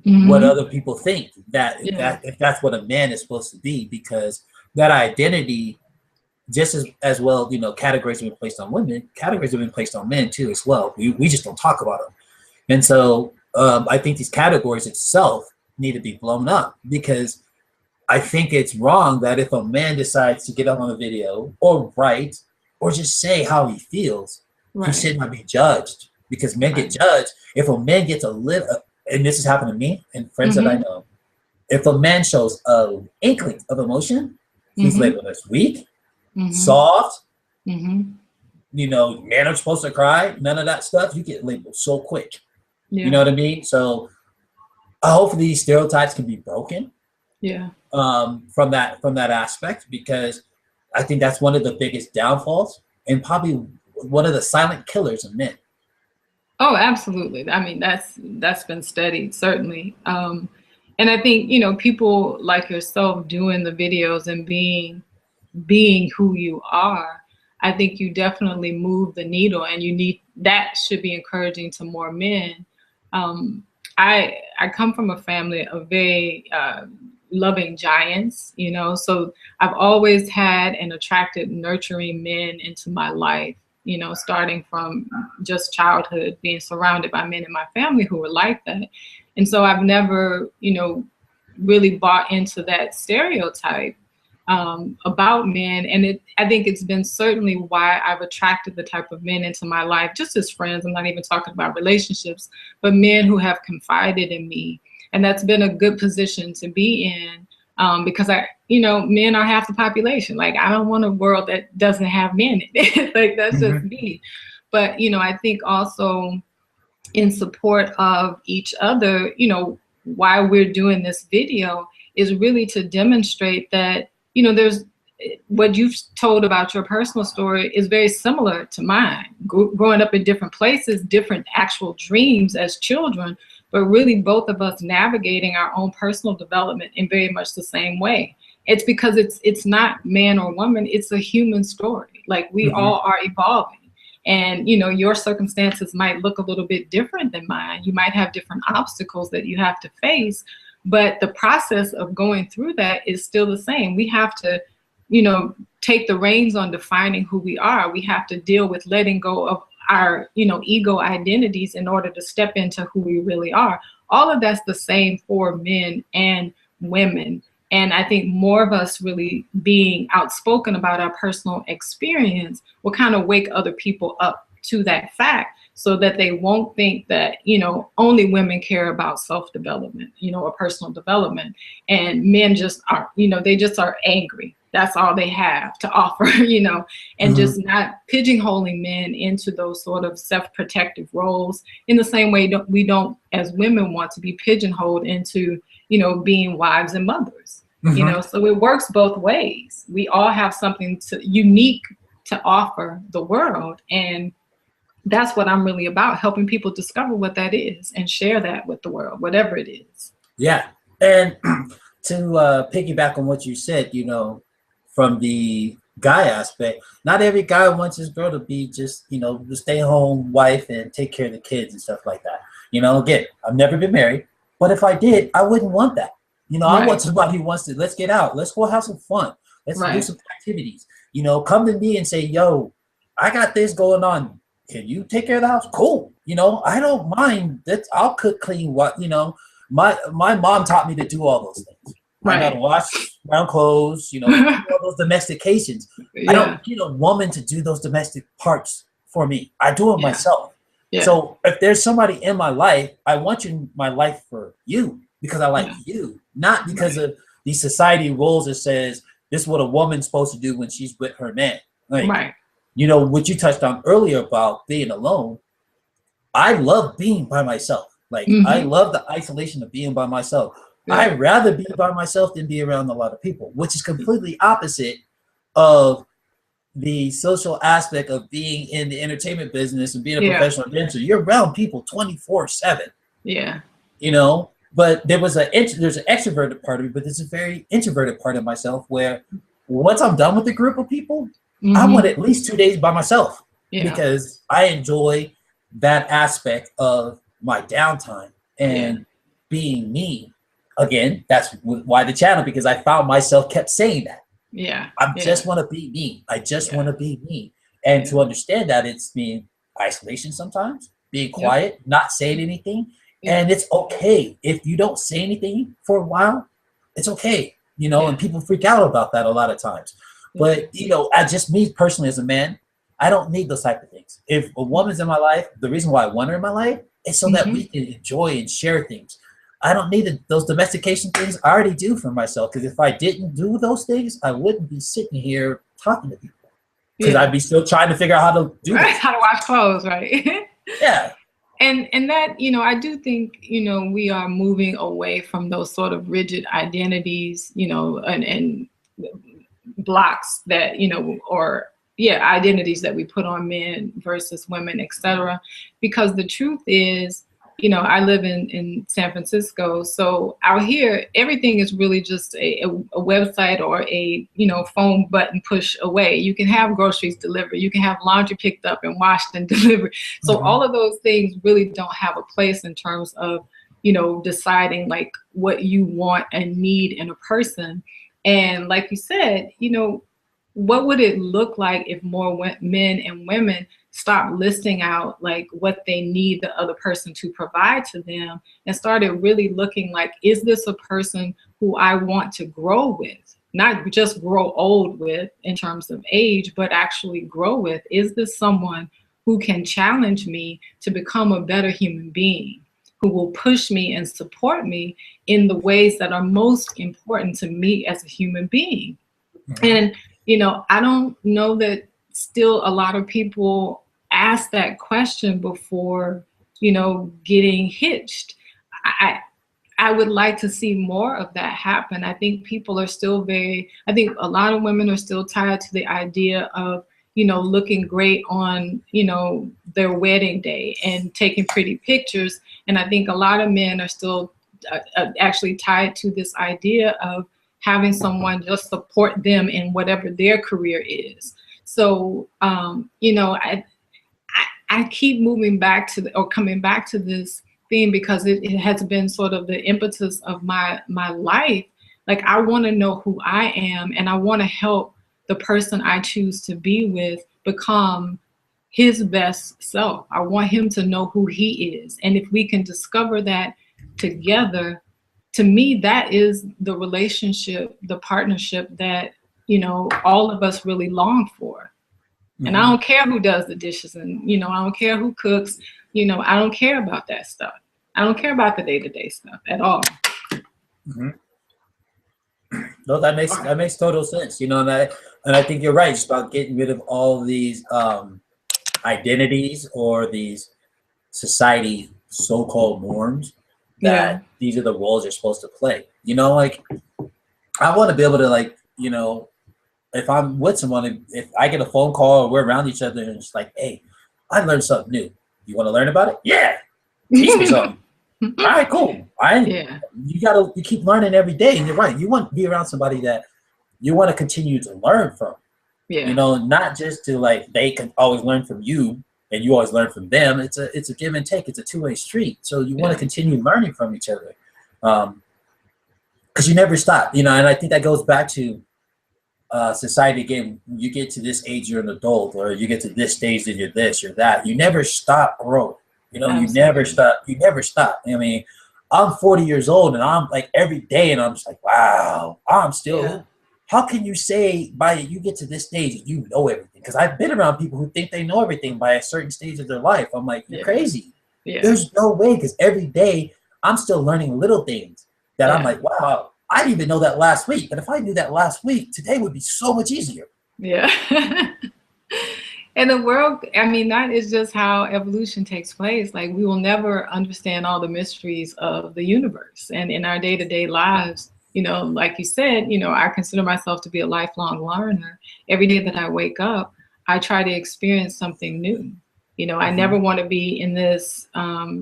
what other people think, that if that's what a man is supposed to be, because that identity, just as well, you know, categories have been placed on women, categories have been placed on men too as well. We just don't talk about them. And so I think these categories itself need to be blown up, because I think it's wrong that if a man decides to get up on a video or write or just say how he feels, he should not be judged, because men get judged. If a man gets a little, and this has happened to me and friends that I know, if a man shows an inkling of emotion, he's labeled as weak, soft, you know, men are supposed to cry, none of that stuff. You get labeled so quick. You know what I mean? So hopefully these stereotypes can be broken from that aspect, because I think that's one of the biggest downfalls and probably one of the silent killers of men. Oh, absolutely. I mean, that's been studied, certainly. And I think, you know, people like yourself doing the videos and being who you are, I think you definitely move the needle, and that should be encouraging to more men. I come from a family of very loving giants, you know, so I've always had and attracted nurturing men into my life, you know, starting from just childhood, being surrounded by men in my family who were like that. And so I've never, you know, really bought into that stereotype about men. And I think it's been certainly why I've attracted the type of men into my life, just as friends. I'm not even talking about relationships, but men who have confided in me. And that's been a good position to be in, because you know, men are half the population. Like, I don't want a world that doesn't have men in it. Like, that's just me. But, you know, I think also in support of each other, you know, why we're doing this video is really to demonstrate that, you know, what you've told about your personal story is very similar to mine. Growing up in different places, different actual dreams as children, but really both of us navigating our own personal development in very much the same way. It's because it's not man or woman, it's a human story. Like we all are evolving. And your circumstances might look a little bit different than mine. You might have different obstacles that you have to face, but the process of going through that is still the same. We have to take the reins on defining who we are. We have to deal with letting go of our, ego identities in order to step into who we really are. All of that's the same for men and women. And I think more of us really being outspoken about our personal experience will kind of wake other people up to that fact, so that they won't think that, only women care about self-development, or personal development, and men just are, they just are angry. That's all they have to offer, and just not pigeonholing men into those sort of self-protective roles in the same way we don't, as women, want to be pigeonholed into, being wives and mothers. So it works both ways. We all have something unique to offer the world. And that's what I'm really about, helping people discover what that is and share that with the world, whatever it is. Yeah. And to piggyback on what you said, from the guy aspect, not every guy wants his girl to be just, the stay-at-home wife and take care of the kids and stuff like that. Again, I've never been married, but if I did, I wouldn't want that. I want somebody who wants to, let's get out. Let's go have some fun. Let's do some activities. Come to me and say, yo, I got this going on. Can you take care of the house? Cool. I don't mind that. I'll cook, clean, my mom taught me to do all those things. I gotta wash brown clothes, all those domestications. I don't need a woman to do those domestic parts for me. I do it myself. So if there's somebody in my life, I want you in my life for you, because I like you, not because of the society rules that says this is what a woman's supposed to do when she's with her man. Like, what you touched on earlier about being alone. I love being by myself. Like, I love the isolation of being by myself. I'd rather be by myself than be around a lot of people, which is completely opposite of the social aspect of being in the entertainment business and being a professional dancer. You're around people 24/7. Yeah. But there's an extroverted part of me, but there's a very introverted part of myself where once I'm done with a group of people, I want at least 2 days by myself, because I enjoy that aspect of my downtime and being me. Again, that's why the channel, because I found myself kept saying that. I just want to be me. I just want to be me. And to understand that it's being isolation sometimes, being quiet, not saying anything. And it's okay if you don't say anything for a while. It's okay, and people freak out about that a lot of times. But, I just, me personally as a man, I don't need those type of things. If a woman's in my life, the reason why I want her in my life is so that we can enjoy and share things. I don't need those domestication things. I already do for myself, because if I didn't do those things, I wouldn't be sitting here talking to people, because I'd be still trying to figure out how to do how to wash clothes, right? And that, I do think, we are moving away from those sort of rigid identities, and blocks that, or identities that we put on men versus women, etc. Because the truth is, I live in San Francisco, so out here everything is really just a website or a phone button push away. You can have groceries delivered, you can have laundry picked up and washed and delivered. So all of those things really don't have a place in terms of deciding like what you want and need in a person. And like you said, what would it look like if more men and women stopped listing out like what they need the other person to provide to them, and started really looking like, is this a person who I want to grow with? Not just grow old with in terms of age, but actually grow with. Is this someone who can challenge me to become a better human being, who will push me and support me in the ways that are most important to me as a human being? And I don't know that still a lot of people ask that question before, getting hitched. I would like to see more of that happen. I think people are still I think a lot of women are still tied to the idea of, looking great on, their wedding day and taking pretty pictures. And I think a lot of men are still actually tied to this idea of having someone just support them in whatever their career is. So, I keep moving back to or coming back to this theme because it has been sort of the impetus of my life. Like, I want to know who I am, and I want to help the person I choose to be with become his best self. I want him to know who he is. And if we can discover that together, to me, that is the relationship, the partnership that, all of us really long for. And I don't care who does the dishes, and, I don't care who cooks, I don't care about that stuff. I don't care about the day-to-day stuff at all. No, that makes total sense, and I think you're right. It's about getting rid of all these identities or these society so-called norms that these are the roles you're supposed to play. Like, I want to be able to, like, if I'm with someone, if I get a phone call or we're around each other and it's like, hey, I learned something new. You want to learn about it? Yeah. Teach me something. All right, cool. You keep learning every day, and you're right. You want to be around somebody that you want to continue to learn from. Yeah. Not just to, like, they can always learn from you and you always learn from them. It's a give and take. It's a two-way street. So you want to continue learning from each other. Because you never stop, and I think that goes back to society again. You get to this age, you're an adult, or you get to this stage and you're this, you're that. You never stop growing. You never stop. I mean, I'm 40 years old, and I'm like every day, and I'm just like, wow, I'm still. Yeah. How can you say you get to this stage and you know everything? Because I've been around people who think they know everything by a certain stage of their life. I'm like, you're crazy. Yeah. There's no way, because every day I'm still learning little things that I'm like, wow, I didn't even know that last week. But if I knew that last week, today would be so much easier. Yeah. And the world, I mean, that is just how evolution takes place. Like, we will never understand all the mysteries of the universe. And in our day-to-day lives, like you said, I consider myself to be a lifelong learner. Every day that I wake up, I try to experience something new. I never want to be in this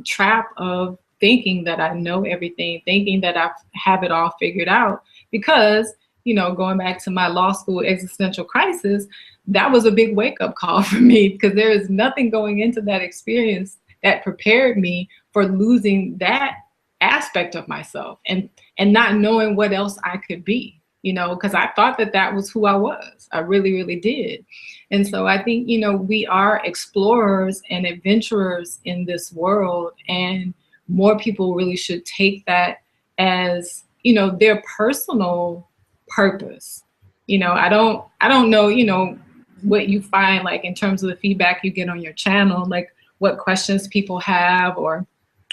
trap of thinking that I know everything, thinking that I have it all figured out. Because, going back to my law school existential crisis, that was a big wake-up call for me, because there is nothing going into that experience that prepared me for losing that aspect of myself and not knowing what else I could be, because I thought that was who I was. I really, really did. And so I think, we are explorers and adventurers in this world, and more people really should take that as, their personal purpose. I don't know, what you find, like, in terms of the feedback you get on your channel, like what questions people have or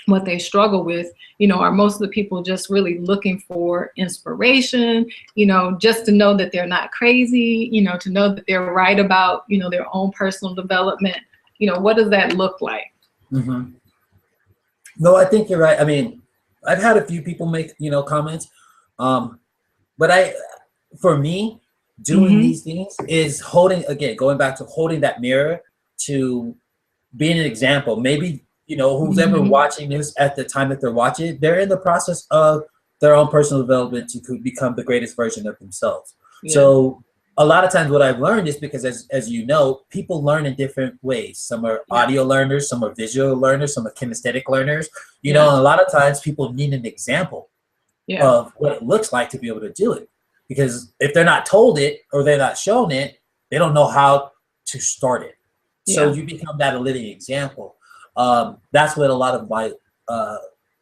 what they struggle with. Are most of the people just really looking for inspiration, just to know that they're not crazy, to know that they're right about, their own personal development? What does that look like? Mm-hmm. No, I think you're right. I mean, I've had a few people make, comments, but for me, doing these things is going back to holding that mirror, to being an example. Maybe, who's ever watching this at the time that they're watching it, they're in the process of their own personal development to become the greatest version of themselves. Yeah. So a lot of times what I've learned is because, as you know, people learn in different ways. Some are audio learners, some are visual learners, some are kinesthetic learners. And a lot of times people need an example of what it looks like to be able to do it. Because if they're not told it or they're not shown it, they don't know how to start it. So you become that living example. That's what a lot of my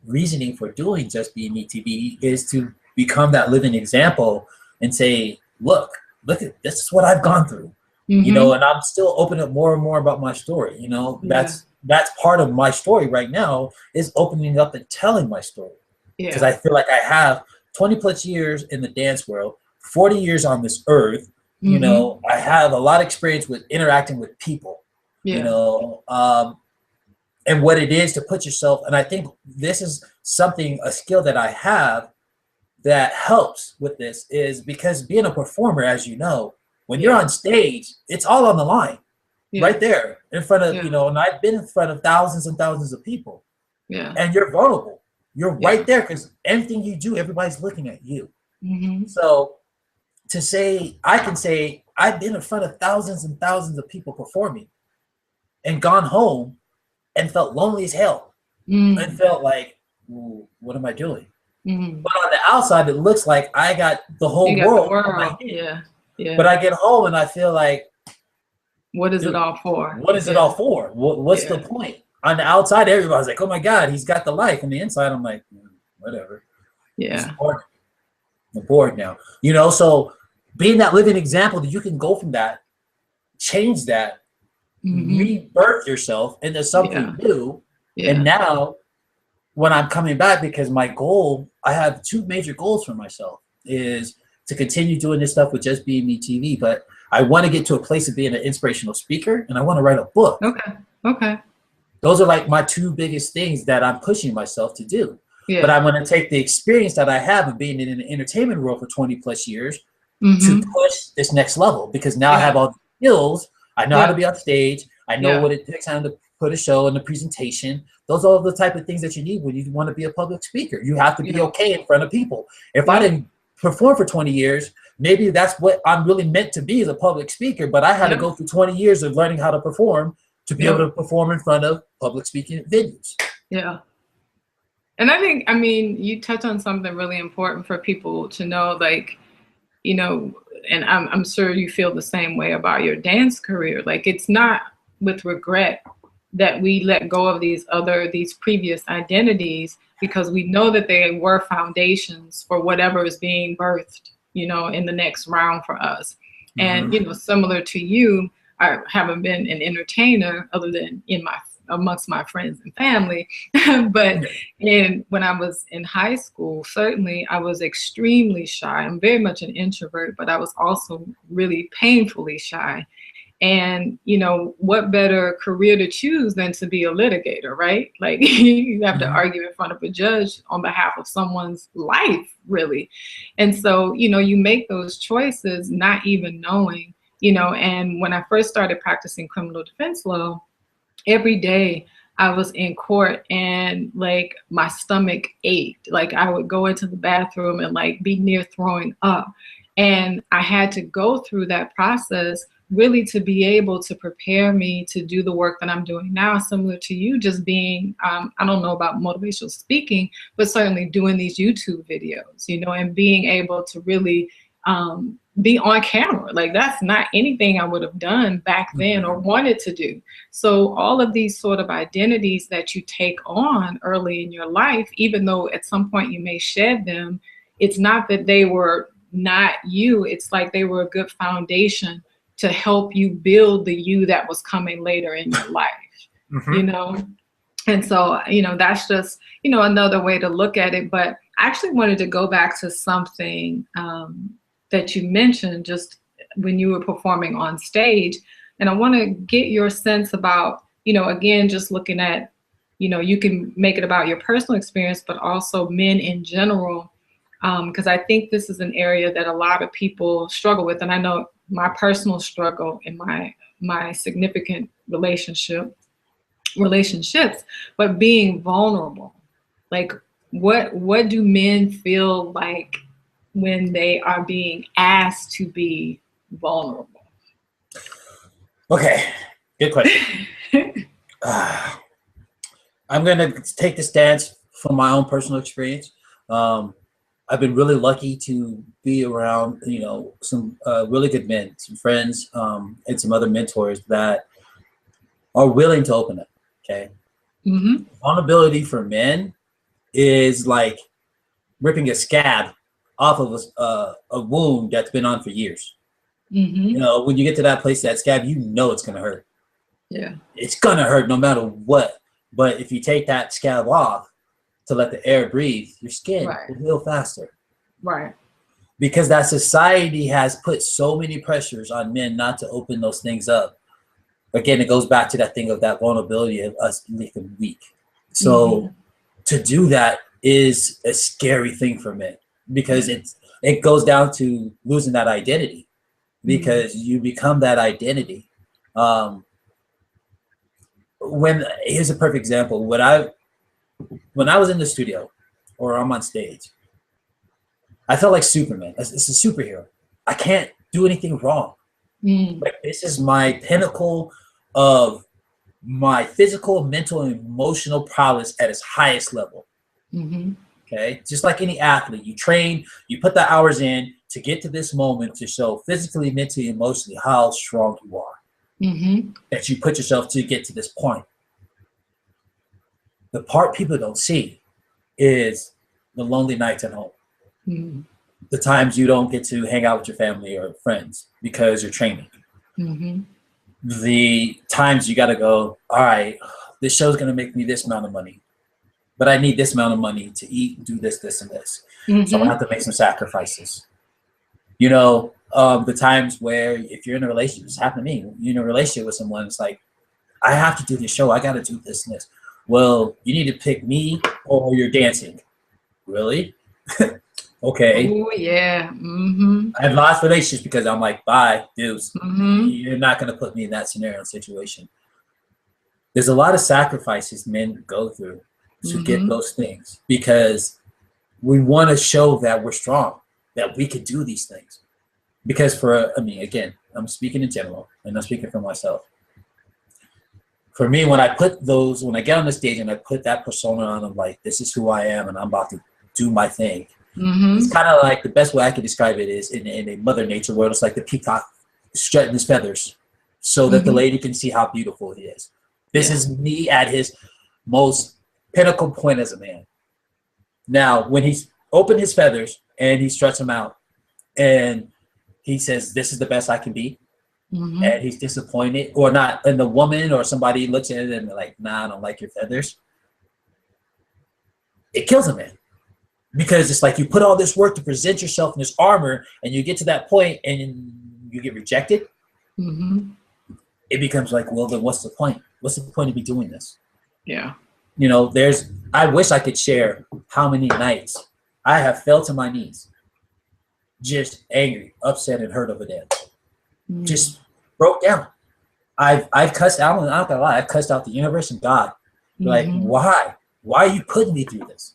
reasoning for doing Just Be Me TV is, to become that living example and say, look at this is what I've gone through, and I'm still opening up more and more about my story. That's part of my story right now, is opening up and telling my story, because I feel like I have 20 plus years in the dance world, 40 years on this earth. I have a lot of experience with interacting with people, and what it is to put yourself. And I think this is something, a skill that I have that helps with this, is because being a performer, as you know, when you're on stage, it's all on the line, right there in front of, you know, and I've been in front of thousands and thousands of people. And you're vulnerable. You're right there because anything you do, everybody's looking at you. So to say, I can say, I've been in front of thousands and thousands of people performing and gone home and felt lonely as hell and felt like, what am I doing? But on the outside, it looks like I got the whole world on my head. But I get home and I feel like, what is it all for? What is it all for? What's the point? On the outside, everybody's like, oh my God, he's got the life. On the inside, I'm like, whatever. I'm bored now. You know, so being that living example that you can go from that, change that, rebirth yourself into something new. And now when I'm coming back, because my goal, I have 2 major goals for myself, is to continue doing this stuff with Just Being Me TV, but I want to get to a place of being an inspirational speaker, and I want to write a book. Those are like my 2 biggest things that I'm pushing myself to do. But I want to take the experience that I have of being in the entertainment world for 20 plus years to push this next level, because now I have all the skills. I know how to be on stage. I know what it takes time to put a show and the presentation. Those are the type of things that you need when you want to be a public speaker. You have to be okay in front of people. If I didn't perform for 20 years, maybe that's what I'm really meant to be, as a public speaker, but I had to go through 20 years of learning how to perform to be able to perform in front of public speaking venues. And I think, I mean, you touch on something really important for people to know, like, you know, and I'm sure you feel the same way about your dance career. Like, it's not with regret that we let go of these previous identities, because we know that they were foundations for whatever is being birthed, you know, in the next round for us. And, you know, similar to you, I haven't been an entertainer other than amongst my friends and family. But when I was in high school, certainly I was extremely shy. I'm very much an introvert, but I was also really painfully shy. And, you know, what better career to choose than to be a litigator, right? Like, you have to argue in front of a judge on behalf of someone's life, really. And so, you know, you make those choices not even knowing, you know. And when I first started practicing criminal defense law, every day I was in court and like my stomach ached. Like, I would go into the bathroom and like be near throwing up. And I had to go through that process really to be able to prepare me to do the work that I'm doing now, similar to you, just being, I don't know about motivational speaking, but certainly doing these YouTube videos, you know, and being able to really be on camera. Like, that's not anything I would have done back then or wanted to do. So all of these sort of identities that you take on early in your life, even though at some point you may shed them, it's not that they were not you. It's like they were a good foundation to help you build the you that was coming later in your life, you know? And so, you know, that's just, you know, another way to look at it. But I actually wanted to go back to something that you mentioned just when you were performing on stage. And I want to get your sense about, you know, again, just looking at, you know, you can make it about your personal experience, but also men in general, because I think this is an area that a lot of people struggle with. And I know my personal struggle in my significant relationships, but being vulnerable. Like, what do men feel like when they are being asked to be vulnerable? Okay, good question. I'm gonna take the stance from my own personal experience. I've been really lucky to be around, you know, some really good men, some friends, and some other mentors that are willing to open up. Okay, vulnerability for men is like ripping a scab off of a wound that's been on for years. You know, when you get to that place, that scab, you know it's gonna hurt. It's gonna hurt no matter what. But if you take that scab off to let the air breathe, your skin will heal faster. Because that society has put so many pressures on men not to open those things up. again, it goes back to that thing of that vulnerability of us being weak. So to do that is a scary thing for men, because it goes down to losing that identity, because you become that identity. Here's a perfect example. When I was in the studio or I'm on stage, I felt like Superman. It's a superhero. I can't do anything wrong. Like, this is my pinnacle of my physical, mental, and emotional prowess at its highest level. Okay, just like any athlete, you train, you put the hours in to get to this moment to show physically, mentally, emotionally how strong you are. That you put yourself to get to this point. The part people don't see is the lonely nights at home. The times you don't get to hang out with your family or friends because you're training. The times you got to go, all right, this show's going to make me this amount of money, but I need this amount of money to eat, do this, this, and this. So I have to make some sacrifices. You know, the times where if you're in a relationship, it's happened to me. You're in a relationship with someone, it's like, I have to do this show. I got to do this and this. Well, you need to pick me or you're dancing. Really? Okay. Oh, yeah. I've lost relationships because I'm like, bye, dudes. You're not going to put me in that scenario situation. There's a lot of sacrifices men go through to get those things, because we want to show that we're strong, that we could do these things. Because again, I'm speaking in general and I'm speaking for myself. For me, when I get on the stage and I put that persona on, I'm like, this is who I am and I'm about to do my thing. It's kind of like, the best way I can describe it is in a Mother Nature world, it's like the peacock strutting his feathers so that the lady can see how beautiful he is. This is me at his most pinnacle point as a man. Now, when he's opened his feathers and he struts them out and he says, this is the best I can be, and he's disappointed or not, and the woman or somebody looks at it and they're like, nah, I don't like your feathers, it kills a man. Because it's like, you put all this work to present yourself in this armor and you get to that point and you get rejected. It becomes like, well, then what's the point? What's the point of me doing this? Yeah. You know, I wish I could share how many nights I have fell to my knees, just angry, upset, and hurt of a dance. Just broke down. I've cussed out, I'm not gonna lie, I've cussed out the universe and God. Like, why? Why are you putting me through this?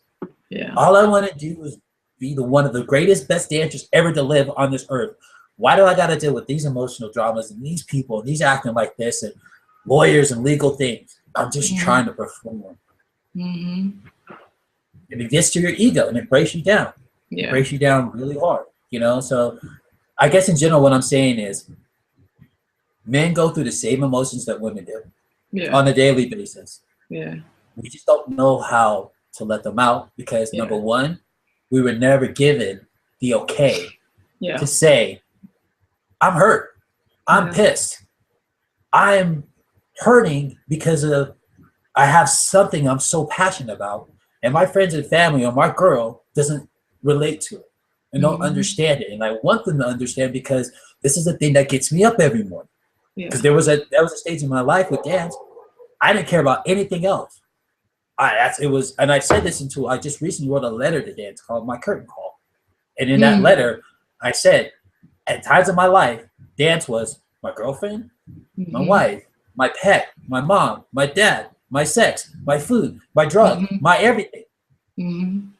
Yeah. All I want to do is be one of the greatest, best dancers ever to live on this earth. Why do I got to deal with these emotional dramas and these people and these acting like this and lawyers and legal things? I'm just trying to perform. And it gets to your ego and it breaks you down. It breaks you down really hard, you know? So I guess in general, what I'm saying is, men go through the same emotions that women do on a daily basis. We just don't know how to let them out, because number one, we were never given the okay to say, I'm hurt, I'm pissed, I'm hurting because of I have something I'm so passionate about, and my friends and family or my girl doesn't relate to it and don't understand it. And I want them to understand, because this is the thing that gets me up every morning. Because there was a stage in my life with dance, I didn't care about anything else. And I said this I just recently wrote a letter to dance called My Curtain Call. And in that letter, I said, at times of my life, dance was my girlfriend, my wife, my pet, my mom, my dad, my sex, my food, my drug, my everything.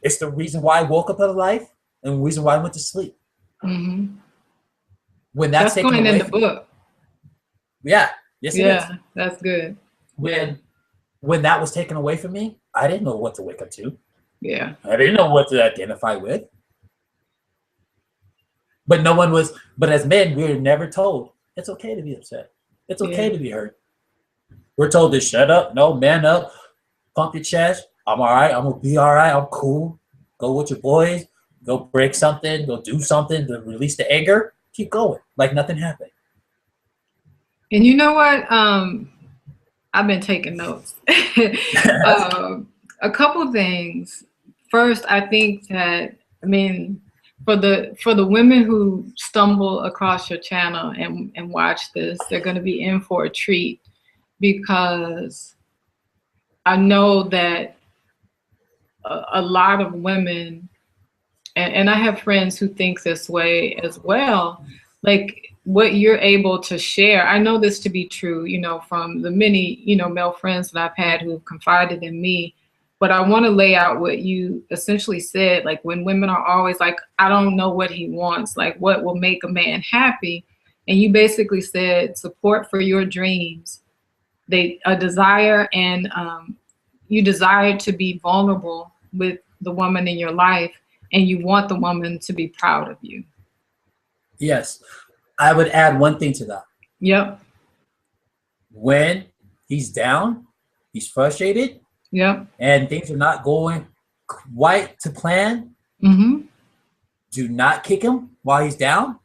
It's the reason why I woke up in life and the reason why I went to sleep. When that's taken going away in the book. Yes, it is. That's good. When that was taken away from me, I didn't know what to wake up to. I didn't know what to identify with. But as men, we were never told it's okay to be upset. It's okay to be hurt. We're told to shut up, no, man up, pump your chest. I'm all right. I'm going to be all right. I'm cool. Go with your boys. Go break something. Go do something to release the anger. Keep going like nothing happened. And you know what? I've been taking notes. A couple of things. First, I think that, for the women who stumble across your channel and watch this, they're going to be in for a treat. because I know that a lot of women, and I have friends who think this way as well, like what you're able to share. I know this to be true, you know, from the many, you know, male friends that I've had who've confided in me. But I want to lay out what you essentially said, like when women are always like, I don't know what he wants, like what will make a man happy. And you basically said support for your dreams, a desire, and you desire to be vulnerable with the woman in your life, and you want the woman to be proud of you. Yes. I would add one thing to that. Yep. When he's down, he's frustrated, Yep. and things are not going quite to plan, do not kick him while he's down,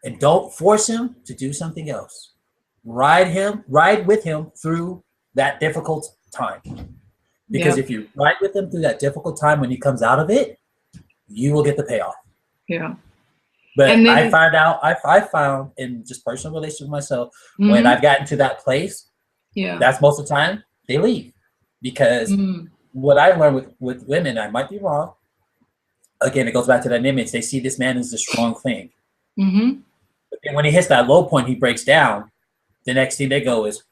and don't force him to do something else. Ride with him through that difficult time. Because if you ride with him through that difficult time, when he comes out of it, you will get the payoff. Yeah. But then, I found in just personal relations with myself, when I've gotten to that place, that's most of the time they leave. Because what I learned with women, I might be wrong. Again, it goes back to that image. They see this man as the strong thing. But then when he hits that low point, he breaks down. The next thing they go is,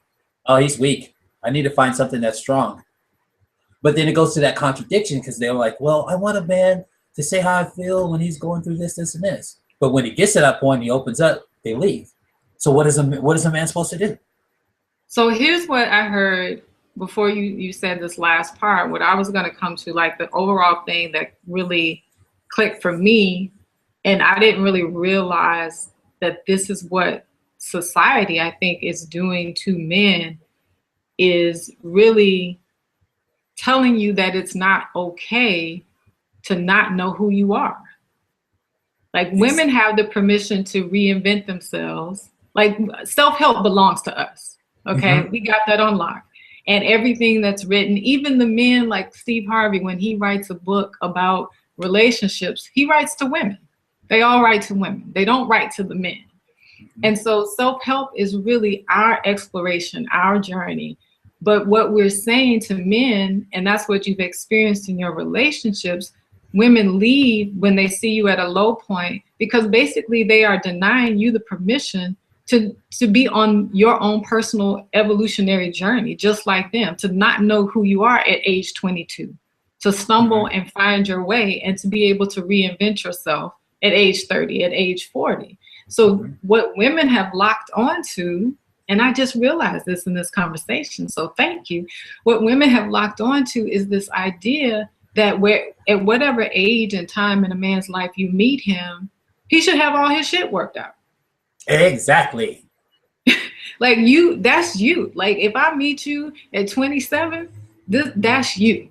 oh, he's weak. I need to find something that's strong. But then it goes to that contradiction, because they're like, well, I want a man to say how I feel when he's going through this, this, and this. But when he gets to that point, he opens up, they leave. So what is a man supposed to do? So here's what I heard before you said this last part, what I was going to come to, like the overall thing that really clicked for me. And I didn't really realize that this is what society, I think, is doing to men, is really telling you that it's not okay to not know who you are. Like women have the permission to reinvent themselves. Like self-help belongs to us. Okay. We got that on lock. And everything that's written, even the men like Steve Harvey, when he writes a book about relationships, he writes to women. They all write to women. They don't write to the men. And so self-help is really our exploration, our journey. But what we're saying to men, and that's what you've experienced in your relationships, women leave when they see you at a low point, because basically they are denying you the permission to be on your own personal evolutionary journey, just like them, to not know who you are at age 22, to stumble and find your way, and to be able to reinvent yourself at age 30, at age 40. So what women have locked onto, and I just realized this in this conversation, so thank you. What women have locked onto is this idea that at whatever age and time in a man's life you meet him, he should have all his shit worked out. Exactly. Like that's you. Like if I meet you at 27, that's you.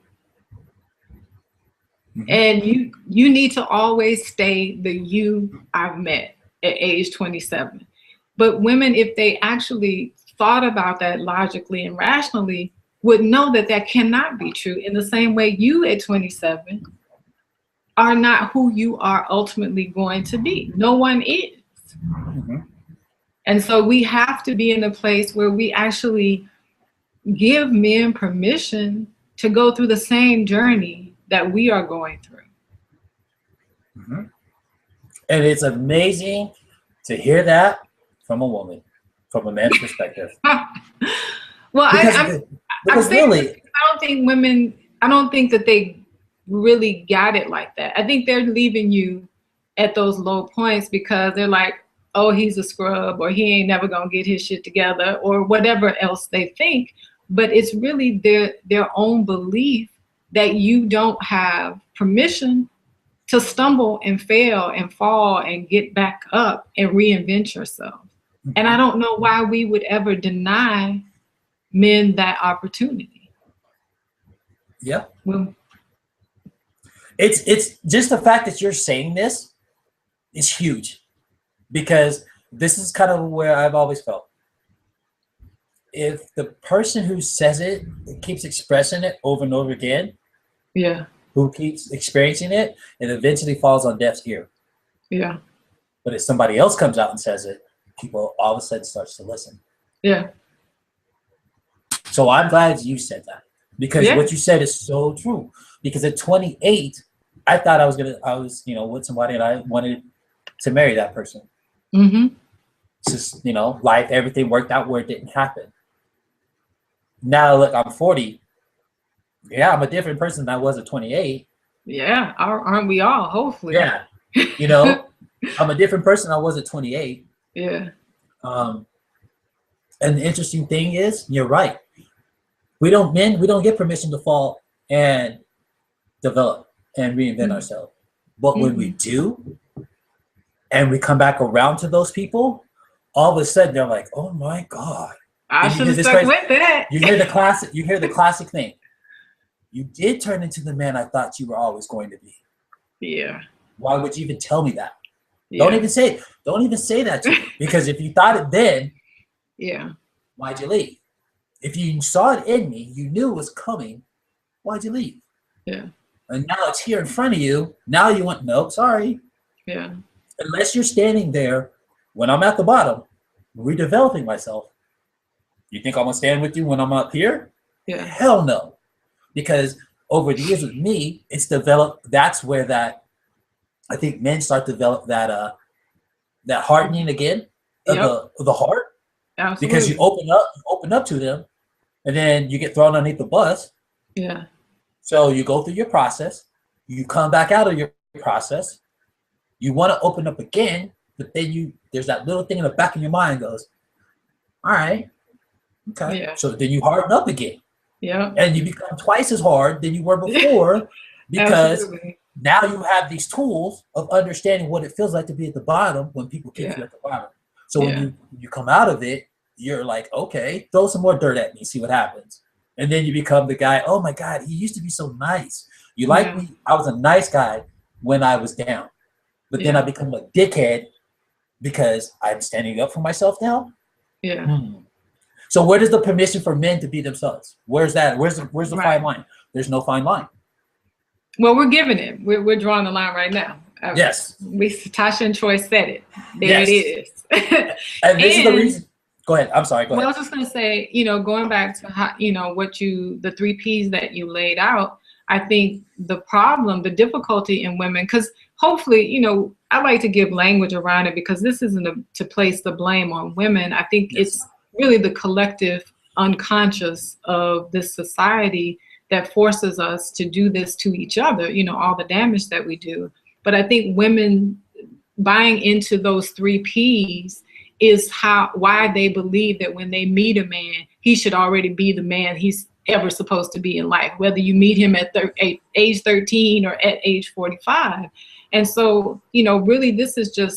And you need to always stay the you I've met at age 27. But women, if they actually thought about that logically and rationally, would know that that cannot be true. In the same way, you at 27 are not who you are ultimately going to be. No one is. And so we have to be in a place where we actually give men permission to go through the same journey that we are going through. And it's amazing to hear that from a woman, from a man's perspective. Well, because really, I don't think that they really got it like that. I think they're leaving you at those low points because they're like, oh, he's a scrub, or he ain't never gonna get his shit together, or whatever else they think. But it's really their own belief that you don't have permission to stumble and fail and fall and get back up and reinvent yourself. And I don't know why we would ever deny men that opportunity. Yep. Well, it's just the fact that you're saying this is huge, because this is kind of where I've always felt. If the person who says it keeps expressing it over and over again, who keeps experiencing it, it eventually falls on deaf's ear. Yeah. But if somebody else comes out and says it, people all of a sudden starts to listen. Yeah. So I'm glad you said that, because Yeah. what you said is so true. Because at 28, I thought I was, with somebody and I wanted to marry that person. Mm-hmm. Just, life, everything worked out where it didn't happen. Now, look, I'm 40. Yeah, I'm a different person than I was at 28. Yeah, aren't we all? Hopefully. Yeah, you know, I'm a different person than I was at 28. Yeah. Um, and the interesting thing is, you're right. We don't get permission to fall and develop and reinvent ourselves. But when we do, and we come back around to those people, all of a sudden they're like, "Oh my God!" I And you should hear have this stuck crazy. with that. You hear the classic. You hear the classic thing. You did turn into the man I thought you were always going to be. Yeah. Why would you even tell me that? Yeah. Don't even say that to me. Because if you thought it then, Yeah. why'd you leave? If you saw it in me, you knew it was coming, why'd you leave? Yeah. And now it's here in front of you. Now you want, nope, sorry. Yeah. Unless you're standing there when I'm at the bottom, redeveloping myself, you think I'm going to stand with you when I'm up here? Yeah. Hell no. Because over the years with me, it's developed. That's where I think men start to develop that hardening again of the heart. Absolutely. Because you open up to them, and then you get thrown underneath the bus. Yeah. So you go through your process, you come back out of your process, you want to open up again, but then there's that little thing in the back of your mind goes, all right, okay. Yeah. So then you harden up again. Yeah. And you become twice as hard than you were before, because now you have these tools of understanding what it feels like to be at the bottom when people keep you at the bottom. So when you come out of it, you're like, okay, throw some more dirt at me, see what happens. And then you become the guy, oh my God, he used to be so nice. You like me? I was a nice guy when I was down. But then I become a dickhead because I'm standing up for myself now. Yeah. So where does the permission for men to be themselves? Where's that? Where's the fine line? There's no fine line. Well, we're giving it. We're drawing the line right now. Yes. Tasha and Troy said it. There it is. And this is the reason. Go ahead. I'm sorry. Go ahead. Well, I was just going to say, going back to how, the 3 Ps that you laid out, I think the difficulty in women, because hopefully, I like to give language around it, because this isn't to place the blame on women. I think it's really the collective unconscious of this society that forces us to do this to each other, all the damage that we do. But I think women buying into those 3 Ps is why they believe that when they meet a man, he should already be the man he's ever supposed to be in life, whether you meet him at age 13 or at age 45. And so, really,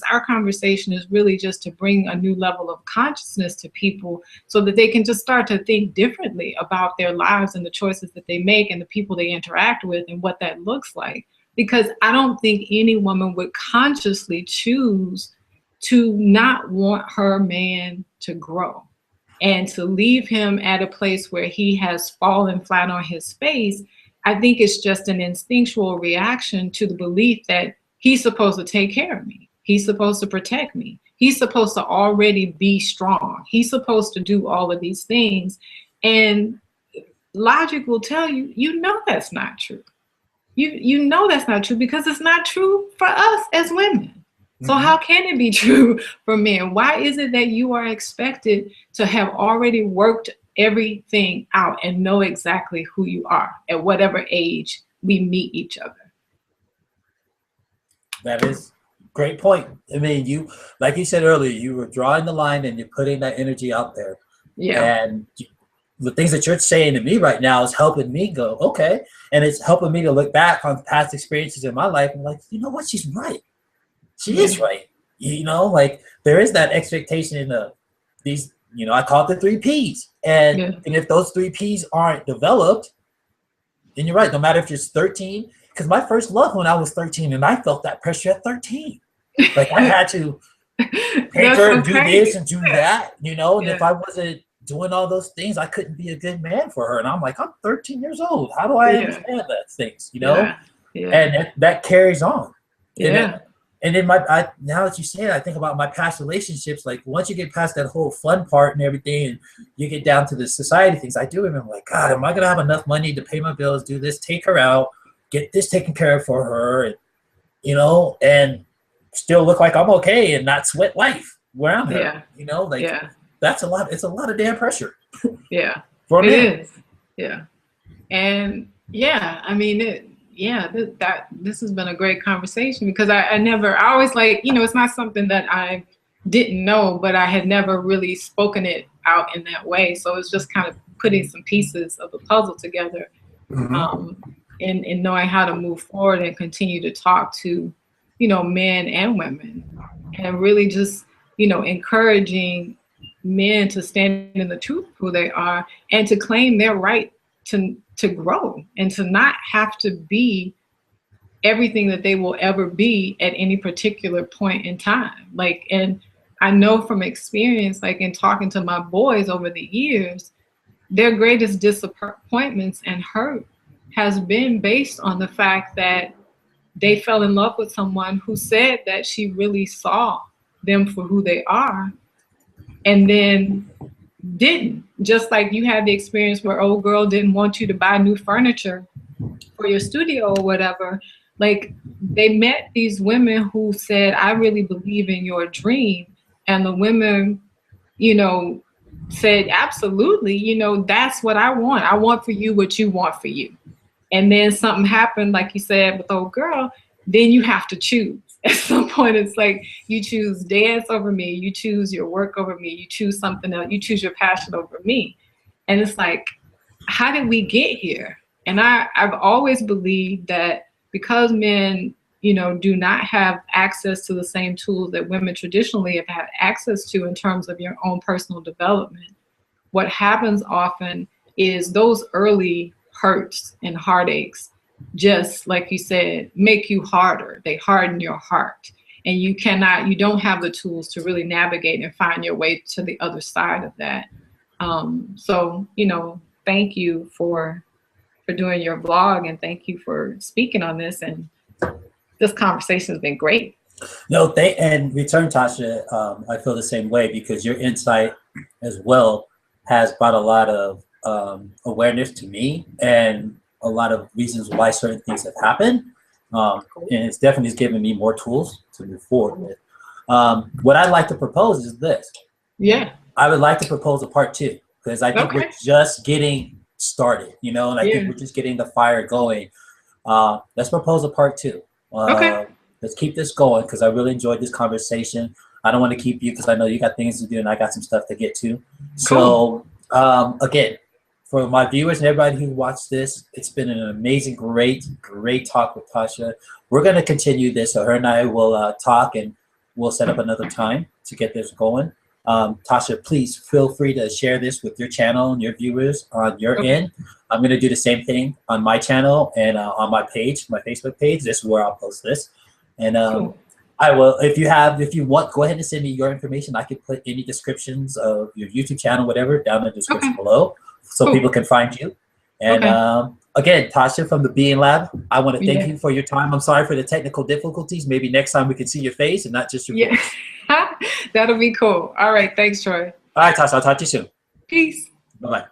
our conversation is really just to bring a new level of consciousness to people so that they can just start to think differently about their lives and the choices that they make and the people they interact with and what that looks like. Because I don't think any woman would consciously choose to not want her man to grow and to leave him at a place where he has fallen flat on his face. I think it's just an instinctual reaction to the belief that he's supposed to take care of me. He's supposed to protect me. He's supposed to already be strong. He's supposed to do all of these things. And logic will tell you, that's not true. You know that's not true, because it's not true for us as women. So how can it be true for men? Why is it that you are expected to have already worked everything out and know exactly who you are at whatever age we meet each other? That is a great point. I mean, like you said earlier, you were drawing the line and you're putting that energy out there. Yeah. And the things that you're saying to me right now is helping me go, okay. And it's helping me to look back on past experiences in my life and like, you know what? She's right. She is right. Like there is that expectation in these, I call it the 3 Ps. And if those 3 Ps aren't developed, then you're right. No matter if you're 13, because my first love when I was 13, and I felt that pressure at 13. Like I had to pick her and do this and do that, and if I wasn't doing all those things, I couldn't be a good man for her. And I'm like, I'm 13 years old. How do I understand that things, And that carries on. And then now that you say it, I think about my past relationships. Like once you get past that whole fun part and everything, and you get down to the society things, I do remember like, God, am I gonna have enough money to pay my bills, do this, take her out, get this taken care of for her, and and still look like I'm okay and not sweat life around her. Yeah. Like that's a lot. It's a lot of damn pressure. Yeah. For me. It is. Yeah. And yeah, I mean, this has been a great conversation because I always like, it's not something that I didn't know, but I had never really spoken it out in that way. So it's just kind of putting some pieces of the puzzle together, in knowing how to move forward and continue to talk to, men and women, and really just, encouraging men to stand in the truth of who they are and to claim their right to grow and to not have to be everything that they will ever be at any particular point in time. Like, and I know from experience, like in talking to my boys over the years, their greatest disappointments and hurt has been based on the fact that they fell in love with someone who said that she really saw them for who they are, and then didn't. Just like you had the experience where old girl didn't want you to buy new furniture for your studio or whatever. Like, they met these women who said, I really believe in your dream. And the women, said, absolutely, that's what I want. I want for you what you want for you. And then something happened, like you said, with old girl, then you have to choose. At some point, it's like you choose dance over me, you choose your work over me, you choose something else, you choose your passion over me. And it's like, how did we get here? And I've always believed that because men, do not have access to the same tools that women traditionally have had access to in terms of your own personal development, what happens often is those early hurts and heartaches, just like you said, make you harder. They harden your heart, and you don't have the tools to really navigate and find your way to the other side of that. So, thank you for doing your vlog, and thank you for speaking on this. And this conversation has been great. No, and return, Taisha. I feel the same way because your insight as well has brought a lot of awareness to me and a lot of reasons why certain things have happened. And it's definitely given me more tools to move forward with. What I'd like to propose is this. Yeah. I would like to propose a part 2 because I think we're just getting started, and I think we're just getting the fire going. Let's propose a part 2. Let's keep this going because I really enjoyed this conversation. I don't want to keep you because I know you got things to do and I got some stuff to get to. So again, for my viewers and everybody who watched this, it's been an amazing, great talk with Taisha. We're going to continue this. So her and I will talk, and we'll set up another time to get this going. Taisha, please feel free to share this with your channel and your viewers on your end. I'm going to do the same thing on my channel and on my page, my Facebook page. This is where I'll post this. And I will, if you want, go ahead and send me your information. I can put any descriptions of your YouTube channel, whatever, down in the description below so people can find you. And again, Taisha from the Being Lab, I want to thank you for your time. I'm sorry for the technical difficulties. Maybe next time we can see your face and not just your voice. That'll be cool. All right. Thanks, Troy. All right, Taisha. I'll talk to you soon. Peace. Bye-bye.